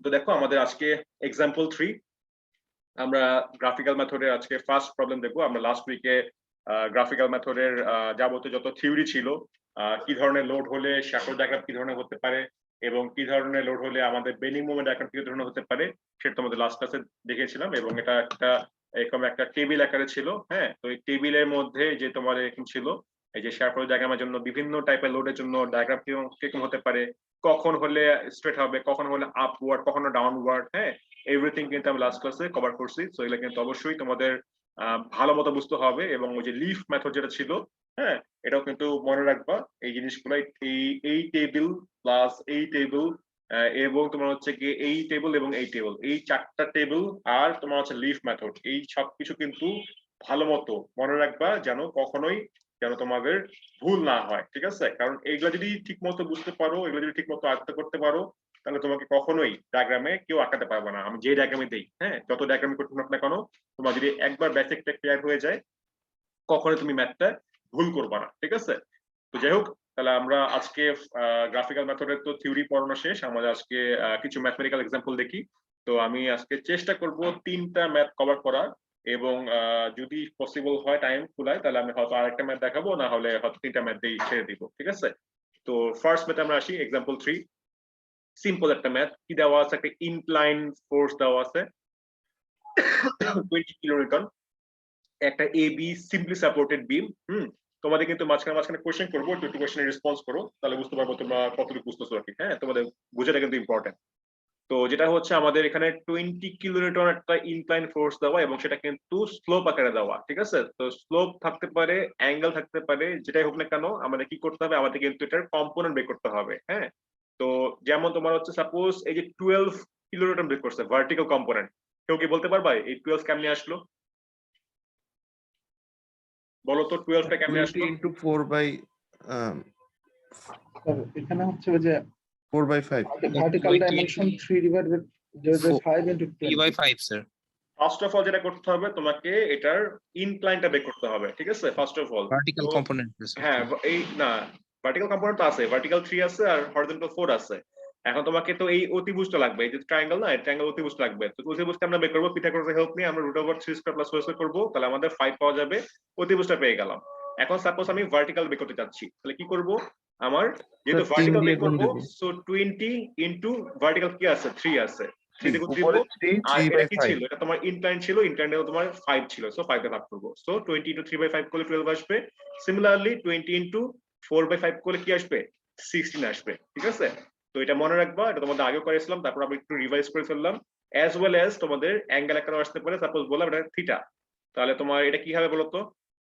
তো দেখো আমাদের আজকে এক্সাম্পল 3 আমরা গ্রাফিক্যাল মেথডের আজকে ফার্স্ট প্রবলেম দেখবো। আমরা লাস্ট উইকে গ্রাফিক্যাল মেথডের যাবতীয় যত থিওরি ছিল, কি ধরনের লোড হলে শ্যাফল ডায়াগ্রাম কি ধরনের হতে পারে এবং কি ধরনের লোড হলে আমাদের বেন্ডিং মোমেন্ট ডায়াগ্রাম কি ধরনের হতে পারে সেটা তোমাদের লাস্ট ক্লাসে দেখেছিলাম। এবং এটা এরকম একটা টেবিল আকারে ছিল। হ্যাঁ, তো এই টেবিলের মধ্যে যে তোমার এরকম ছিল এই যে শ্যাফল ডায়াগ্রামের জন্য বিভিন্ন টাইপের লোডের জন্য ডায়াগ্রাম কিরকম হতে পারে, কখন হলে স্ট্রেট হবে, কখন হলে আপওয়ার্ড, কখনো ডাউনওয়ার্ড। হ্যাঁ, এভরিথিং কিন্তু আমি লাস্ট ক্লাসে কভার করছি। সো এগুলো কিন্তু অবশ্যই তোমাদের ভালো মতো বুঝতে হবে। এবং ওই যে লিফ মেথড যেটা ছিল, হ্যাঁ, এটাও কিন্তু মনে রাখবা। এই জিনিসগুলো এই টেবিল প্লাস এই টেবিল এবং তোমার হচ্ছে কি এই টেবিল এবং এই টেবিল, এই চারটা টেবিল আর তোমার হচ্ছে লিফ মেথড, এই সবকিছু কিন্তু ভালো মতো মনে রাখবা যেন কখনোই যেন তোমাদের ভুল না হয়। ঠিক আছে, কারণ এইগুলো যদি ঠিক মতো বুঝতে পারো, এগুলো যদি ঠিক মতো আয়ত্ত করতে পারো, তাহলে তোমাকে কখনোই ডায়াগ্রামে কেউ আটকাতে পারবে না। আমি যে ডায়াগ্রামে দিই, হ্যাঁ, যত ডায়াগ্রামে করতে হোক না কেন, তোমার যদি একবার বেসিকটা ক্লিয়ার হয়ে যায়, কখনোই তুমি ম্যাথটা ভুল করবে না। ঠিক আছে, তো যাই হোক, তাহলে আমরা আজকে গ্রাফিক্যাল মেথডের তো থিওরি পড়ানো শেষ, আমাদের আজকে কিছু ম্যাথমেটিক্যাল এক্সাম্পল দেখি। তো আমি আজকে চেষ্টা করব 3টা ম্যাথ কভার করার, এবং যদি পসিবল হয় টাইম কুলায় তাহলে আমি হয়তো আরেকটা ম্যাথ দেখাবো, না হলে হয়তো 3টা ম্যাথ দিয়ে ছেড়ে দিব। ঠিক আছে, তো ফার্স্ট ম্যাথ আমরা আসি, এক্সাম্পল 3। সিম্পল একটা ম্যাথ, কি দেওয়া আছে, একটা ইনক্লাইন ফোর্স দেওয়া আছে 20 কিলোনিউটন, একটা এ বি সিম্পলি সাপোর্টেড বিম। তোমাদের কিন্তু মাঝখানে মাঝখানে কোশ্চেন করবো, একটু কোশ্চেনের রেসপন্স করো, তাহলে বুঝতে পারবো তোমরা কতটুকু বুঝতেছো আর কি। হ্যাঁ, তোমাদের বোঝাটা কিন্তু ইম্পর্টেন্ট। তো যেটা হচ্ছে আমাদের এখানে 20 কিলোনিউটন একটা ইনক্লাইন ফোর্স দেওয়া, এবং সেটা কিন্তু স্লোপ আকারে দেওয়া। ঠিক আছে, তো স্লোপ থাকতে পারে, অ্যাঙ্গেল থাকতে পারে, যেটাই হোক না কেন আমাদের কি করতে হবে, আমাদের কিন্তু এটার কম্পোনেন্ট বের করতে হবে। হ্যাঁ, তো যেমন তোমার হচ্ছে সাপোজ এই যে 12 কিলোনিউটন বের করছে ভার্টিক্যাল কম্পোনেন্ট, কেউ কি বলতে পারবা এই 12 কেমনে আসলো? বলো তো 12টা কেমনে 20 আসলো? into 4 by এখানে হচ্ছে যে 4 by 5 vertical 20 dimension into 3 divided by 5 into 3 by 20 5 sir. First of all যেটা করতে হবে, তোমাকে এটার ইনক্লাইনটা বের করতে হবে। ঠিক আছে, first of all vertical component হ্যাঁ, এই না, ভার্টিক্যাল কম্পোনেন্ট তো আছে, ভার্টিক্যাল 3 আছে আর হরিজন্টাল 4 আছে। এখন তোমাকে তো এই অতিভুজটা লাগবে, এই যে ট্রায়াঙ্গেল না, এই ট্রায়াঙ্গেল অতিভুজ লাগবে। তো অতিভুজটা আমরা বের করব পিথাগোরাসের হেল্প নিয়ে, আমরা √3² + 4² করব, তাহলে আমাদের 5 পাওয়া যাবে, অতিভুজটা পেয়ে গেলাম। এখন সাপোজ আমি ভার্টিক্যাল বের করতে চাচ্ছি, তাহলে কি করব, আমার যেহেতু তিন ভার্টিক্যাল দিয়ে বের গুণ করব, দেব। সো 20 ইনটু ভার্টিক্যাল কি আছে, 3 আছে, 3 দিয়ে গুণ দিব। উপরে 3 আর 3 এটা by কি 5 ছিল, এটা তোমার ইনক্লাইন ছিল, ইনক্লাইনে তোমার 5 ছিল, সো 5 দিয়ে ভাগ করব। সো 20 ইনটু 3/5 করলে 12 আসবে। সিমিলারলি 20 ইনটু 4/5 করলে কি আসবে, 16 আসবে। ঠিক আছে, তো এটা মনে রাখবা, এটা তোমাদের আগেও করেছিলাম, তারপর আমি একটু রিভাইজ করে ফেললাম। অ্যাজ ওয়েল অ্যাজ তোমাদের অ্যাঙ্গেল আকারে আসতে পারে, সাপোজ বললাম এটা থিটা, তাহলে তোমার এটা কি হবে বলো তো,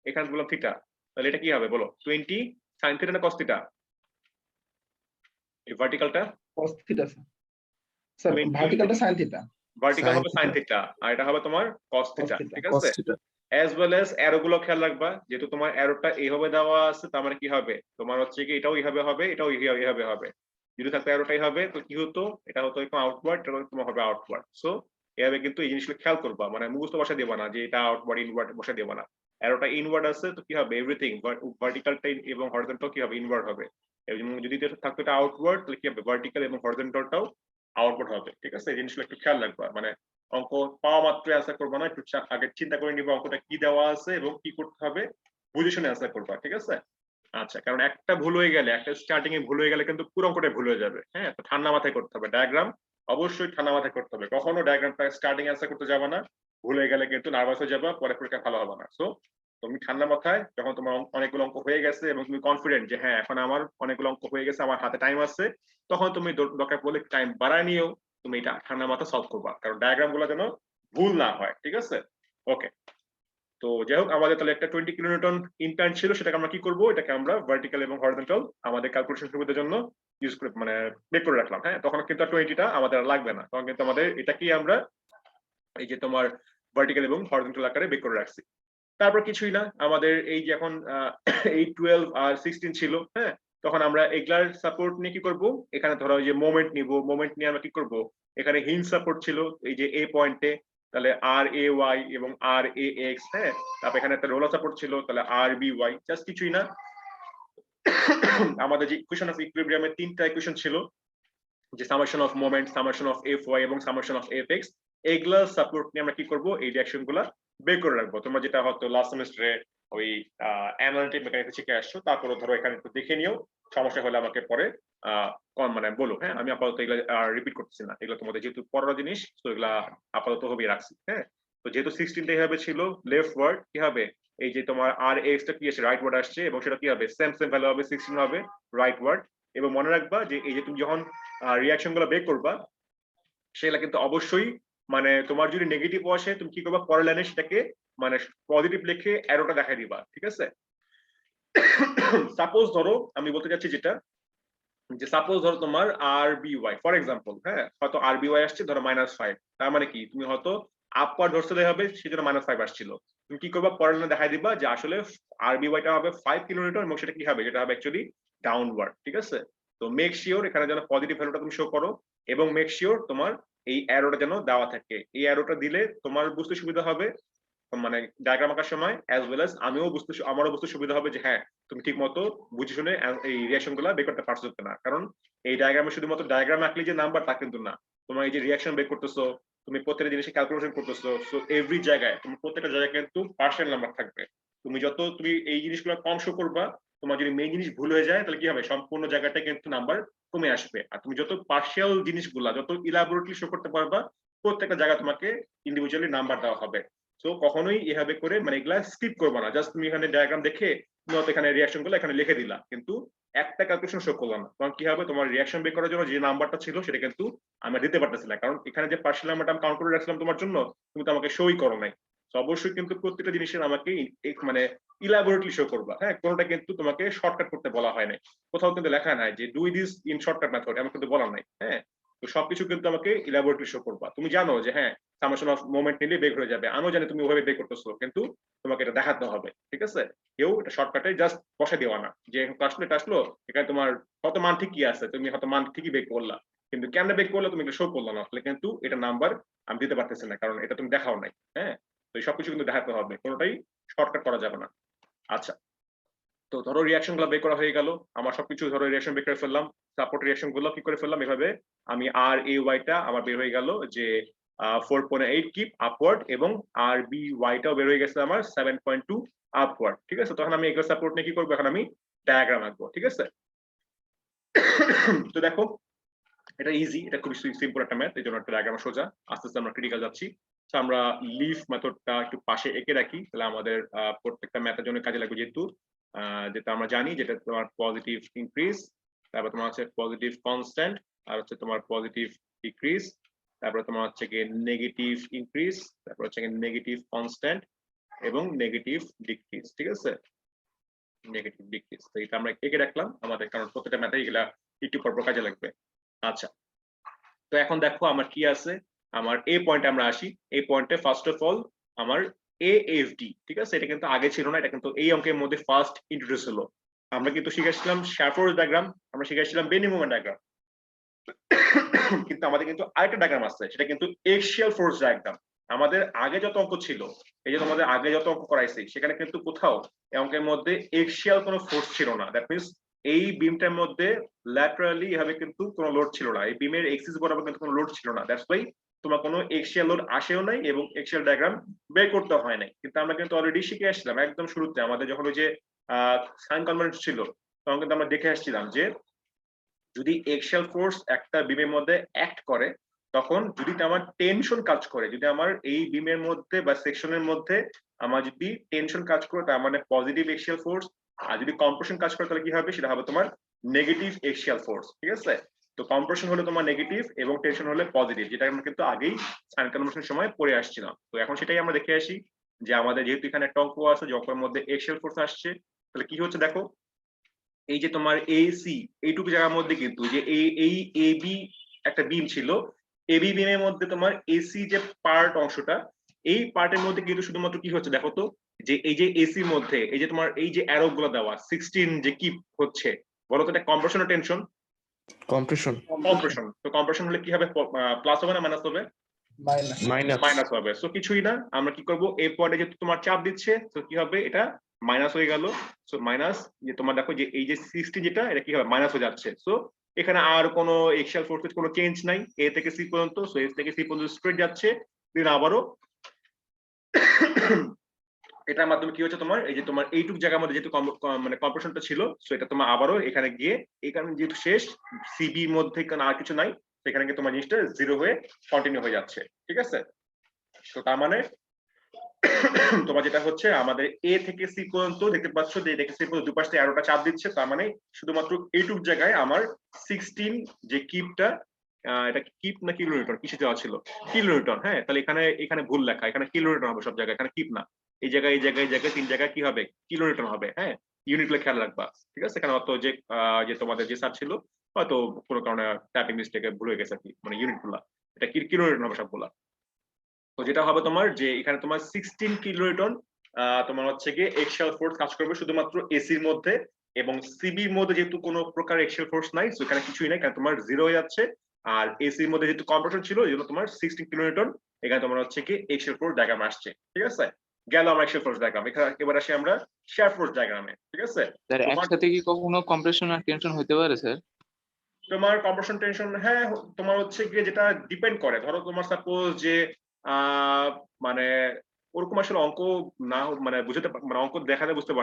এখানে বললাম থিটা, তাহলে এটা কি হবে বলো, 20 sin থিটা না cos থিটা, এই ভার্টিক্যালটা cos theta sir, 20 ভার্টিক্যালটা sin theta, vertical sin হবে sin থিটা, আর এটা হবে তোমার cos থিটা। theta, ঠিক cos আছে, theta as well as arrow গুলো খেয়াল রাখবা, যেহেতু তোমার অ্যারোটা এইভাবে দেওয়া আছে, তার মানে কি হবে, তোমার হচ্ছে কি এটাও এইভাবে হবে, এটাও এইভাবে হবে। যদি থাকতো অ্যারোটাই হবে, তো কি হতো, এটা হতো একদম আউটওয়ার্ড, এটা তোমার হবে আউটওয়ার্ড। সো এভাবে কিন্তু এই জিনিসগুলো খেয়াল করবা, মানে মুখস্থ বসা দেবা না যে এটা আউটওয়ার্ড ইনওয়ার্ড বসা দেবা না। অ্যারোটা ইনওয়ার্ড আছে, তো কি হবে, এভরিথিং ভার্টিক্যালটা এবং হরিজন্টাল কি হবে, ইনওয়ার্ড হবে। এবং যদি থাকতো এটা আউটওয়ার্ড, তাহলে কি হবে, ভার্টিক্যাল এবং হরিজন্টালটাও আউটওয়ার্ড হবে। ঠিক আছে, এই জিনিসগুলো একটু খেয়াল রাখবা, মানে অঙ্ক পাওয়া মাত্র অ্যান্সার করবা না, একটু আগে চিন্তা করে নিবা অঙ্কটা কি দেওয়া আছে এবং কি করতে হবে, বুঝে শুনে অ্যান্সার করবা। ঠিক আছে, আচ্ছা, কারণ একটা ভুল হয়ে গেলে, একটা স্টার্টিং এ ভুল হয়ে গেলে কিন্তু পুরো অঙ্কটাই ভুল হয়ে যাবে। হ্যাঁ, তো ঠান্ডা মাথায় করতে হবে ডায়াগ্রাম, অবশ্যই ঠান্ডা মাথায় করতে হবে, কখনো ডায়াগ্রামটা স্টার্টিং অ্যান্সার করতে যাবে না, ভুল হয়ে গেলে কিন্তু নার্ভাস হয়ে যাবে, পরে পরীক্ষা ভালো হবে না। সো তুমি ঠান্ডা মাথায়, যখন তোমার অনেকগুলো অঙ্ক হয়ে গেছে এবং তুমি কনফিডেন্ট যে হ্যাঁ এখন আমার অনেকগুলো অঙ্ক হয়ে গেছে, আমার হাতে টাইম আছে, তখন তুমি দরকার পড়লে টাইম বাড়ায় নিয়েও তুমি এটা ঠান্ডা মাথা সলভ করবা, কারণ ডায়াগ্রাম গুলো যেন ভুল না হয়। ঠিক আছে, ওকে। তো যাই হোক, আমাদের তাহলে একটা 20 কিলোনিউটন ইনক্লাইন ছিল, সেটাকে আমরা কি করব, এটাকে আমরা ভার্টিক্যাল এবং হরিজন্টাল আমাদের ক্যালকুলেশন সুবিধার জন্য ইউজ করে, মানে বের করে রাখলাম। হ্যাঁ, তখন কিন্তু 20টা আমাদের আর লাগবে না, তখন কিন্তু আমাদের এটাকেই আমরা এই যে তোমার ভার্টিক্যাল এবং হরিজন্টাল আকারে বের করে রাখছি। তারপর কিছুই না, আমাদের এই যে এখন এই 12 আর 16 ছিল, হ্যাঁ, তখন আমরা এগুলার সাপোর্ট নিয়ে কি করব, এখানে ধরো যে মোমেন্ট নিব, মোমেন্ট নিয়ে আমরা কি করব, এখানে হিঞ্জ সাপোর্ট ছিল এই যে এ পয়েন্টে, তাহলে আর এ ওয়াই এবং আর এ এক্স। হ্যাঁ, তারপর এখানে একটা রোলার সাপোর্ট ছিল, তাহলে আর বি ওয়াই, জাস্ট কিছুই না। আমাদের যে ইকুয়েশন অফ ইকুইলিব্রিয়ামের 3টা ইকুয়েশন ছিল, যে summation of moment, summation of F Y এবং সামেশন অফ এফ এক্স, এইগুলা সাপোর্ট নিয়ে আমরা কি করব, এই রিঅ্যাকশন গুলা বের করে রাখবো। তোমরা যেটা হয়তো লাস্ট সেমিস্টারে ওই অ্যানালিটিক মেকানিক্স শিখে আসছো, তারপরে ধরো এখানে একটু দেখে নিও, সমস্যা হলে আমাকে পরে মানে বলো। হ্যাঁ, আমি আপাতত এগুলা রিপিট করতেছি না, এগুলো তোমাদের যেহেতু পড়ার জিনিস, তো এগুলা আপাতত হবে রাখছি। হ্যাঁ, তো যেহেতু 16টা এইভাবে ছিল, লেফট ওয়ার্ড কি হবে, এই যে তোমার আর এক্স টা কি আসছে, রাইট ওয়ার্ড আসছে, এবং সেটা কি হবে, সেম ভ্যালু হবে, 16 হবে রাইট ওয়ার্ড। এবং মনে রাখবা যে এই যে তুমি যখন রিঅ্যাকশন গুলো বের করবা, সেগুলা কিন্তু অবশ্যই মানে তোমার যদি নেগেটিভ আসে, তুমি কি করবা, পরের লাইনে সেটাকে মানে পজিটিভ লিখে অ্যারোটা দেখাই দিবা। ঠিক আছে, সাপোজ ধরো আমি বলতে চাচ্ছি যেটা, যে সাপোজ ধরো তোমার আর বি ওয়াই ফর এক্সাম্পল, হ্যাঁ, হয়তো আর বি ওয়াই আসছে ধরো -5, তার মানে কি তুমি হয়তো আপওয়ার্ড ধরতে হবে, সেজন্য -5 আসছিল। তুমি কি করবা, পরের লাইনে দেখাই দিবা যে আসলে আর বি ওয়াইটা হবে 5 কিলোমিটার, এবং সেটা কি হবে, যেটা হবে অ্যাকচুয়ালি ডাউনওয়ার্ড। ঠিক আছে, তো মেক শিওর এখানে যেন পজিটিভ ভ্যালুটা তুমি শো করো, এবং মেক শিওর তোমার এই অ্যারোটা যেন দেওয়া থাকে। এই অ্যারোটা দিলে তোমার বুঝতে সুবিধা হবে, মানে ডায়াগ্রাম আঁকার সময়, অ্যাজ ওয়েল এজ আমারও বুঝতে সুবিধা হবে যে হ্যাঁ, তুমি ঠিক মতো বুঝে শুনে এই রিঅ্যাকশন গুলা বের করতে পারছো কিনা। কারণ এই ডায়াগ্রামে শুধুমাত্র ডায়াগ্রাম আঁকলে যে নাম্বার তা কিন্তু না, তোমার এই যে রিঅ্যাকশন বের করতেছো, তুমি প্রত্যেকটা জিনিসে ক্যালকুলেশন করতেছো, সো এভরি জায়গায় তুমি প্রত্যেকটা জায়গায় কিন্তু পার্শিয়াল নাম্বার থাকবে। তুমি এই জিনিসগুলো কম শো করবা, তোমার যদি মেইন জিনিস ভুল হয়ে যায়, তাহলে কি হবে, সম্পূর্ণ জায়গাটা কিন্তু নাম্বার কমে আসবে। আর তুমি যত পার্শিয়াল জিনিসগুলা যত ইলাবোরেটলি শো করতে পারবা, প্রত্যেকটা জায়গায় তোমাকে ইন্ডিভিজুয়ালি নাম্বার দেওয়া হবে। তো কখনোই এভাবে করে মানে এগুলা স্কিপ করবে না, জাস্ট তুমি এখানে ডায়াগ্রাম দেখে তুমি হয়তো এখানে রিঅ্যাকশন গুলো এখানে লিখে দিলা, কিন্তু একটা ক্যালকুলেশন শো করলো না। তখন কি হবে, তোমার রিঅ্যাকশন বের করার জন্য যে নাম্বারটা ছিল সেটা কিন্তু আমরা দিতে পারতেছি না, কারণ এখানে যে পার্শিয়াল নাম্বারটা আমি কাউন্ট করে রাখছিলাম তোমার জন্য, তুমি তো আমাকে শোই করো নাই। তো অবশ্যই কিন্তু প্রত্যেকটা জিনিসের আমাকে মানে ইলাবোরেটলি শো করবা। হ্যাঁ, কোনোটা কিন্তু তোমাকে শর্টকাট করতে বলা হয় নাই, কোথাও কিন্তু লেখা নাই যে do this in shortcut method, এমন কিন্তু বলা নাই। হ্যাঁ, তো সবকিছু কিন্তু আমাকে ইলাবোরেটলি শো করবা। তুমি জানো যে হ্যাঁ, সামেশন অফ মোমেন্ট নিলে বের হয়ে যাবে, আমিও জানি তুমি ওভাবে বের করতেছো, কিন্তু তোমাকে এটা দেখাতে হবে। ঠিক আছে, কেউ এটা শর্টকাটে জাস্ট বসে দেওয়া না, যে আসলে এটা আসলো, এখানে তোমার কত মান ঠিকই আছে, তুমি হয়তো মান ঠিকই বের করলা, কিন্তু কেমনে বের করলে তুমি এটা শো করলো না, তাহলে কিন্তু এটা নাম্বার আমি দিতে পারতেছি না, কারণ এটা তুমি দেখাও নাই। হ্যাঁ, তো এই সবকিছু কিন্তু দেখাতে হবে, কোনোটাই শর্টকাট করা যাবে না। আচ্ছা, তো ধরো রিঅ্যাকশন গুলো বের করা হয়ে গেল, আমার সবকিছু ধরো রিঅ্যাকশন বের করে ফেললাম, সাপোর্ট রিঅ্যাকশন গুলো কি করে ফেললাম, এভাবে আমি আর এ ওয়াইটা আমার বের হয়ে গেল যে 4.8 কিপ আপওয়ার্ড, এবং আর বি ওয়াইটাও বের হয়ে গেছে আমার 7.2 আপওয়ার্ড। ঠিক আছে, তখন আমি এগুলো সাপোর্ট নিয়ে কি করবো, এখন আমি ডায়াগ্রাম আঁকবো। ঠিক আছে, তো দেখো এটা ইজি, এটা খুবই সিম্পল একটা ম্যাথ, এই জন্য একটা ডায়াগ্রাম সোজা। আস্তে আস্তে আমরা ক্রিটিক্যাল যাচ্ছি। তো আমরা লিফ মেথডটা একটু পাশে এঁকে রাখি, তাহলে আমাদের প্রত্যেকটা ম্যাথের জন্য কাজে লাগবে, যেহেতু যেটা আমরা জানি, যেটা তোমার পজিটিভ ইনক্রিজ, তারপর তোমার হচ্ছে পজিটিভ কনস্ট্যান্ট, আর হচ্ছে তোমার পজিটিভ ডিক্রিজ, তারপরে তোমার হচ্ছে গিয়ে নেগেটিভ ইনক্রিজ, তারপর হচ্ছে গিয়ে নেগেটিভ কনস্ট্যান্ট এবং নেগেটিভ ডিক্রিজ। ঠিক আছে, নেগেটিভ ডিক্রিজ, তো এটা আমরা এঁকে রাখলাম আমাদের, কারণ প্রত্যেকটা ম্যাথে এগুলা একটু পর কাজে লাগবে। আচ্ছা, তো এখন দেখো আমার কি আছে, আমার এ পয়েন্টে আমরা আসি। এই পয়েন্টে ফার্স্ট অফ অল আমার এএফডি। ঠিক আছে, এটা কিন্তু আগে ছিল না, এটা কিন্তু এই অঙ্কের মধ্যে ফার্স্ট ইন্ট্রোডিউস হলো। আমরা কিন্তু শিখেছিলাম শ্যাফোর্ড ডায়াগ্রাম, আমরা শিখেছিলাম বেন্ডিং মোমেন্ট ডায়াগ্রাম, কিন্তু আমাদের কিন্তু আরেকটা ডায়াগ্রাম আছে, সেটা কিন্তু এক্সিয়াল ফোর্স ডায়াগ্রাম। আমাদের আগে যত অঙ্ক ছিল, এই যে তোমাদের আগে যত অঙ্ক করাইছি, সেখানে কিন্তু কোথাও এই অঙ্কের মধ্যে এক্সিয়াল কোনো ফোর্স ছিল না। দ্যাট মিনস এই বিমটার মধ্যে ল্যাটারালি এভাবে কিন্তু কোনো লোড ছিল না, এই বিমের এক্সিস বরাবর কিন্তু কোনো লোড ছিল না। দ্যাটস ওয়াই তোমার কোনো এক্সিয়াল লোড আসেও নাই এবং এক্সিয়াল ডায়াগ্রাম বের করতে হয় নাই। কিন্তু আমরা কিন্তু অলরেডি শিখে আসছিলাম একদম শুরুতে, আমাদের যখন ওই যে সাইন কনভেনশন ছিল, তখন কিন্তু আমরা দেখে আসছিলাম যে যদি এক্সিয়াল ফোর্স একটা বিমের মধ্যে অ্যাক্ট করে, তখন যদি আমার টেনশন কাজ করে, যদি আমার এই বিমের মধ্যে বা সেকশনের মধ্যে আমার যদি টেনশন কাজ করে, তার মানে পজিটিভ এক্সিয়াল ফোর্স। আর যদি কম্প্রেশন কাজ করে, তাহলে কি হবে, সেটা হবে তোমার নেগেটিভ এক্সিয়াল ফোর্স। ঠিক আছে, তো কম্প্রেশন হলে তোমার নেগেটিভ এবং টেনশন হলে পজিটিভ, যেটা আমরা কিন্তু আগেই সাইন কনভেনশনের সময় পড়ে আসছিলাম। তো এখন সেটাই আমরা দেখে আসি, যে আমাদের যেহেতু এখানে একটা অঙ্ক আছে, যে অঙ্কের মধ্যে এক্সিয়াল ফোর্স আসছে, তাহলে কি হচ্ছে দেখো, এই যে তোমার এসি এইটুকু জায়গার মধ্যে কিন্তু যে এই এবি একটা বিম ছিল, এবি বিমের মধ্যে তোমার এসি যে পার্ট অংশটা, এই পার্টের মধ্যে কিন্তু শুধুমাত্র কি হচ্ছে দেখো তো, যে এই যে এসির মধ্যে এই যে তোমার এই যে অ্যারো গুলো দেওয়া 16, যে কি হচ্ছে বলো তো, এটা কম্প্রেশন না টেনশন? Compression compression. তো কম্প্রেশন হলে কি হবে, প্লাস হবে না মাইনাস হবে? মাইনাস। মাইনাস মাইনাস হবে। সো কিছুই না, আমরা কি করব, এই পয়েন্টে যেহেতু তোমার চাপ দিচ্ছে, তো কি হবে, এটা মাইনাস হয়ে গেল। সো মাইনাস যে তোমার দেখো যে এই যে 60 যেটা এটা কি হবে মাইনাস হয়ে যাচ্ছে। সো এখানে আর কোনো এক্সিয়াল ফোর্সের কোনো চেঞ্জ নাই এ থেকে সি পর্যন্ত। সো এ থেকে সি পর্যন্ত স্ট্রেট যাচ্ছে, দেন আবারও এটার মাধ্যমে কি হচ্ছে তোমার এই যে তোমার এইটুক জায়গার মধ্যে যেহেতু মানে কম্প্রেশনটা ছিল, সো এটা তোমার আবারও এখানে গিয়ে এখানে যেহেতু শেষ সিবির মধ্যে কারণ আর কিছু নাই, সেখানে গিয়ে তোমার জিনিসটা জিরো হয়ে কন্টিনিউ হয়ে যাচ্ছে। ঠিক আছে, তো তার মানে তোমার যেটা হচ্ছে আমাদের এ থেকে সি পর্যন্ত দেখতে পাচ্ছ যে এ থেকে সি পর্যন্ত দুপাশে অ্যারোটা চাপ দিচ্ছে, তার মানে শুধুমাত্র এইটুক জায়গায় আমার 16 যে কিপটা এটা কিপ না কিলোনিউটন কিসে দেওয়া ছিল কিলোনিউটন। হ্যাঁ, তাহলে এখানে এখানে ভুল লেখা, এখানে কিলোনিউটন হবে সব জায়গায়, এখানে কিপ না। এই জায়গায় এই জায়গায় এই জায়গায় 3 জায়গায় কি হবে কিলোনিউটন হবে। হ্যাঁ, ইউনিট গুলো খেয়াল রাখবা। ঠিক আছে, এখানে অত যে যে তোমাদের যে স্যার ছিল হয়তো কোনো কারণে টাইপিং মিস্টেকে ভুল হয়ে গেছে আর কি, মানে ইউনিট গুলা এটা কিলোনিউটন হবে সবগুলা। তো যেটা হবে তোমার যে এখানে তোমার 16 কিলোনিউটন তোমার হচ্ছে গিয়ে এক্সিয়াল ফোর্স কাজ করবে শুধুমাত্র এসির মধ্যে, এবং সিবির মধ্যে যেহেতু কোনো প্রকার এক্সিয়াল ফোর্স নাই, সো এখানে কিছুই নাই, কারণ তোমার জিরো হয়ে যাচ্ছে। আর এসির মধ্যে যেহেতু কম্প্রেশন ছিল এই জন্য তোমার 16 কিলোনিউটন এখানে তোমার হচ্ছে কি এক্সিয়াল ফোর্স ডায়াগ্রাম আসছে। ঠিক আছে, গেল আমরা এক্সিয়াল ফোর্স ডায়াগ্রাম, এবার আসি আমরা শিয়ার ফোর্স ডায়াগ্রামে। ঠিক আছে, স্যার তোমার একসাথে কি কখনো কম্প্রেশন আর টেনশন হতে পারে স্যার? তোমার কম্প্রেশন টেনশন হ্যাঁ তোমার হচ্ছে গিয়ে যেটা ডিপেন্ড করে, ধরো তোমার সাপোজ যে মানে ওরকম আসলে অঙ্ক না মানে বুঝতে মানে অঙ্ক দেখালে বুঝতে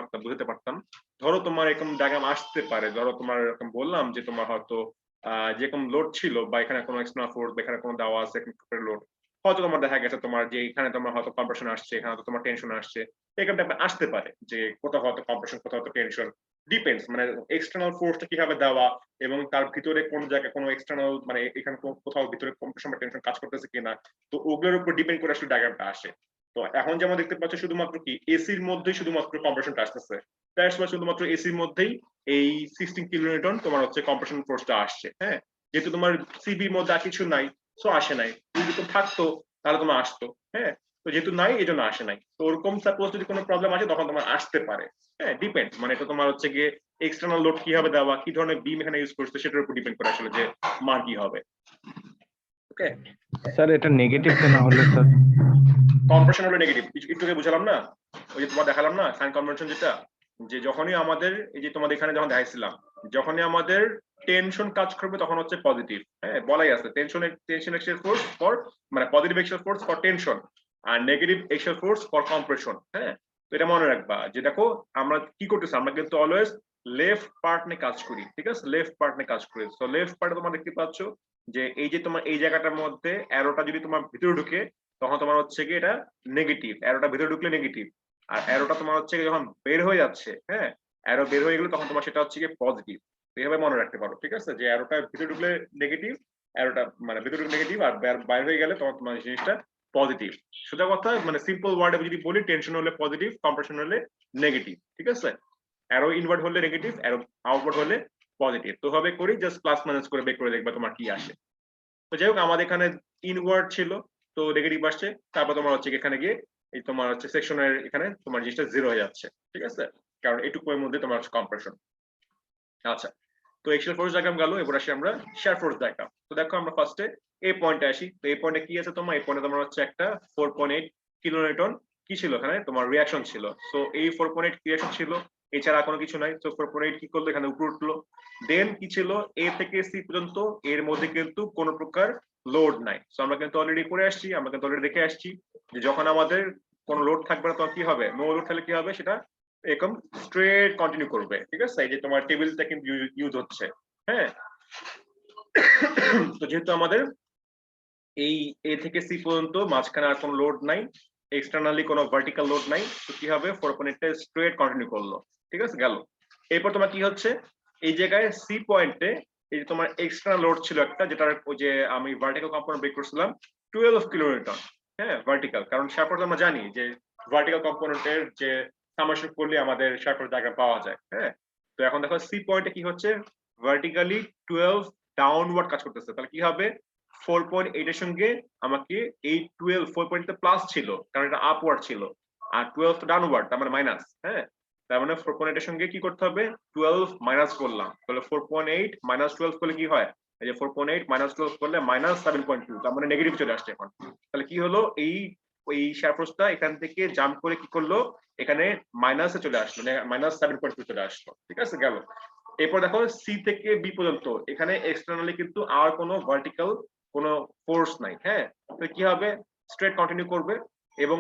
পারতাম। ধরো তোমার এরকম ডায়াগ্রাম আসতে পারে, ধরো তোমার এরকম বললাম যে তোমার হয়তো যেরকম লোড ছিল বা এখানে কোনো এক্সটার্নাল ফোর্স বা এখানে কোনো দেওয়া আছে লোড, হয়তো তোমার দেখা গেছে তোমার যে এখানে তোমার হয়তো কম্প্রেশন আসছে, এখানে হয়তো তোমার টেনশন আসছে, এরকম টাইপের আসতে পারে যে কোথাও হয়তো কম্প্রেশন কোথাও হয়তো টেনশন, ডিপেন্ডস মানে এক্সটার্নাল ফোর্সটা কিভাবে দেওয়া এবং তার ভিতরে কোন জায়গায় কোনো এক্সটার্নাল মানে এখানে কোথাও ভিতরে কম্প্রেশন বা টেনশন কাজ করতেছে কিনা, তো ওগুলোর উপর ডিপেন্ড করে আসলে ডায়াগ্রামটা আসে। তো এখন যেমন দেখতে পাচ্ছ শুধুমাত্র কি এসির মধ্যেই শুধুমাত্র কম্প্রেশনটা আসতেছে, দ্যাটস ওয়াই শুধুমাত্র এসির মধ্যেই এই 16 কিলোনিউটন তোমার হচ্ছে কম্প্রেশন ফোর্সটা আসছে। হ্যাঁ, যেহেতু তোমার সিবির মধ্যে আর কিছু নাই, সো আসে নাই। যদি তো থাকতো তাহলে তোমার আসতো। হ্যাঁ, তো যেহেতু নাই এই জন্য আসে নাই। তো ওরকম সাপোজ যদি কোনো প্রবলেম আসে তখন তোমার আসতে পারে। হ্যাঁ, ডিপেন্ড মানে এটা তোমার হচ্ছে গিয়ে এক্সটার্নাল লোড কিভাবে দেওয়া, কি ধরনের বিম এখানে ইউজ করছে সেটার উপর ডিপেন্ড করে আসলে যে মান কি হবে। ওকে স্যার এটা নেগেটিভ কেন হলো স্যার? কম্প্রেশন হলো নেগেটিভ, একটু আগে বুঝালাম না, ওই যে তোমার দেখালাম না সাইন কনভেনশন, যেটা যে যখনই আমাদের এই যে তোমাদের এখানে যখন দেখাইছিলাম যখনই আমাদের টেনশন কাজ করবে তখন হচ্ছে পজিটিভ। হ্যাঁ, বলাই আছে টেনশন এক্সিয়াল ফোর্স ফর মানে positive axial force for tension আর negative axial force for compression. হ্যাঁ, তো এটা মনে রাখবা যে দেখো আমরা কি করতেছি, আমরা কিন্তু অলওয়েজ লেফট পার্ট নিয়ে কাজ করি। ঠিক আছে, লেফট পার্ট নিয়ে কাজ করি। সো লেফট পার্টে তোমরা দেখতে পাচ্ছ যে এই যে তোমার এই জায়গাটার মধ্যে অ্যারোটা যদি তোমার ভিতরে ঢুকে তখন তোমার হচ্ছে কি এটা নেগেটিভ, অ্যারোটা ভিতরে ঢুকলে নেগেটিভ। আর অ্যারোটা তোমার হচ্ছে যখন বের হয়ে যাচ্ছে, হ্যাঁ অ্যারো বের হয়ে গেলে তখন তোমার সেটা হচ্ছে কি পজিটিভ। এইভাবে মনে রাখতে পারো। ঠিক আছে, যে অ্যারোটা ভিতরে ঢুকলে নেগেটিভ, অ্যারোটা মানে ভিতরে ঢুকলে নেগেটিভ আর বাইরে হয়ে গেলে তখন তোমার জিনিসটা পজিটিভ। সোজা কথা মানে সিম্পল ওয়ার্ডে যদি বলি টেনশন হলে পজিটিভ, কম্প্রেশন হলে নেগেটিভ। ঠিক আছে, অ্যারো ইনভার্ট হলে নেগেটিভ, অ্যারো আউটওয়ার্ড হলে পজিটিভ। তো হবে করি জাস্ট প্লাস মাইনাস করে বের করে দেখবা তোমার কি আসে। তো যাই হোক আমাদের এখানে ইনওয়ার্ড ছিল তো নেগেটিভ আসছে, তারপর তোমার হচ্ছে এখানে গিয়ে এই তোমার হচ্ছে সেকশনের এখানে তোমার জিনিসটা জিরো হয়ে যাচ্ছে। ঠিক আছে, কারণ এইটুকুর মধ্যে তোমার হচ্ছে কম্প্রেশন। আচ্ছা, তো এক্সিয়াল ফোর্স ডায়াগ্রাম গেল, এবার আসি আমরা শিয়ার ফোর্স ডায়াগ্রাম। তো দেখো আমরা ফার্স্টে এই পয়েন্টে আসি। তো এই পয়েন্টে কি আছে তোমার, এই পয়েন্টে তোমার হচ্ছে একটা 4.8 কিলোনিউটন কি ছিল এখানে তোমার রিঅ্যাকশন ছিল। সো এই 4.8 রিঅ্যাকশন ছিল, এছাড়া কোনো কিছু নাই। তো 4.8 কি করলো এখানে উপরে উঠলো। দেন কি ছিল এ থেকে সি পর্যন্ত, এর মধ্যে কিন্তু কোনো প্রকার লোড নাই। সো আমরা কিন্তু অলরেডি করে আসছি, আমরা কিন্তু অলরেডি দেখে আসছি যে যখন আমাদের কোনো লোড থাকবে না তখন কি হবে, নো লোড থাকলে কি হবে সেটা এরকম স্ট্রেট কন্টিনিউ করবে। ঠিক আছে, এই যে তোমার টেবিলটা কিন্তু ইউজ হচ্ছে। হ্যাঁ, তো যেহেতু আমাদের এই এ থেকে সি পর্যন্ত মাঝখানে আর কোনো লোড নাই, এক্সটার্নালি কোনো ভার্টিক্যাল লোড নাই, তো কি হবে 4.8 স্ট্রেট কন্টিনিউ করলো। ঠিক আছে, গেল। এরপর তোমার কি হচ্ছে এই জায়গায় সি পয়েন্টে এই যে তোমার এক্সটার্নাল লোড ছিল একটা, যেটা ওই যে আমি ভার্টিক্যাল কম্পোনেন্ট বের করছিলাম 12 কিলোনিউটন। হ্যাঁ, ভার্টিক্যাল, কারণ সাপোর্ট আমরা জানি যে ভার্টিক্যাল কম্পোনেন্টের যে সামেশন করলে আমাদের সাপোর্ট ডায়াগ্রাম পাওয়া যায়। হ্যাঁ, তো এখন দেখো সি পয়েন্টে কি হচ্ছে ভার্টিক্যালি 12 ডাউনওয়ার্ড কাজ করতেছে, তাহলে কি হবে 4.8 এর সঙ্গে আমাকে এই 12 4.8 প্লাস ছিল কারণ এটা আপওয়ার্ড ছিল, আর 12 তো ডাউনওয়ার্ড তার মানে মাইনাস। হ্যাঁ, তার মানে 4.8 এর সঙ্গে কি করতে হবে 12 মাইনাস করলাম, তাহলে 4.8 মাইনাস 12 করলে কি হয়, এই যে 4.8 মাইনাস 12 করলে মাইনাস 7.2, তার মানে নেগেটিভ চলে আসছে এখন। তাহলে কি হলো এই ওই শেয়ার ফোর্সটা এখান থেকে জাম্প করে কি করলো, এখানে মাইনাসে চলে আসলো, -7.2 চলে আসলো। ঠিক আছে, গেল। এরপর দেখো সি থেকে বি পর্যন্ত এখানে এক্সটার্নালি কিন্তু আর কোনো ভার্টিক্যাল কোনো ফোর্স নাই। হ্যাঁ, তো কি হবে, স্ট্রেট কন্টিনিউ করবে এবং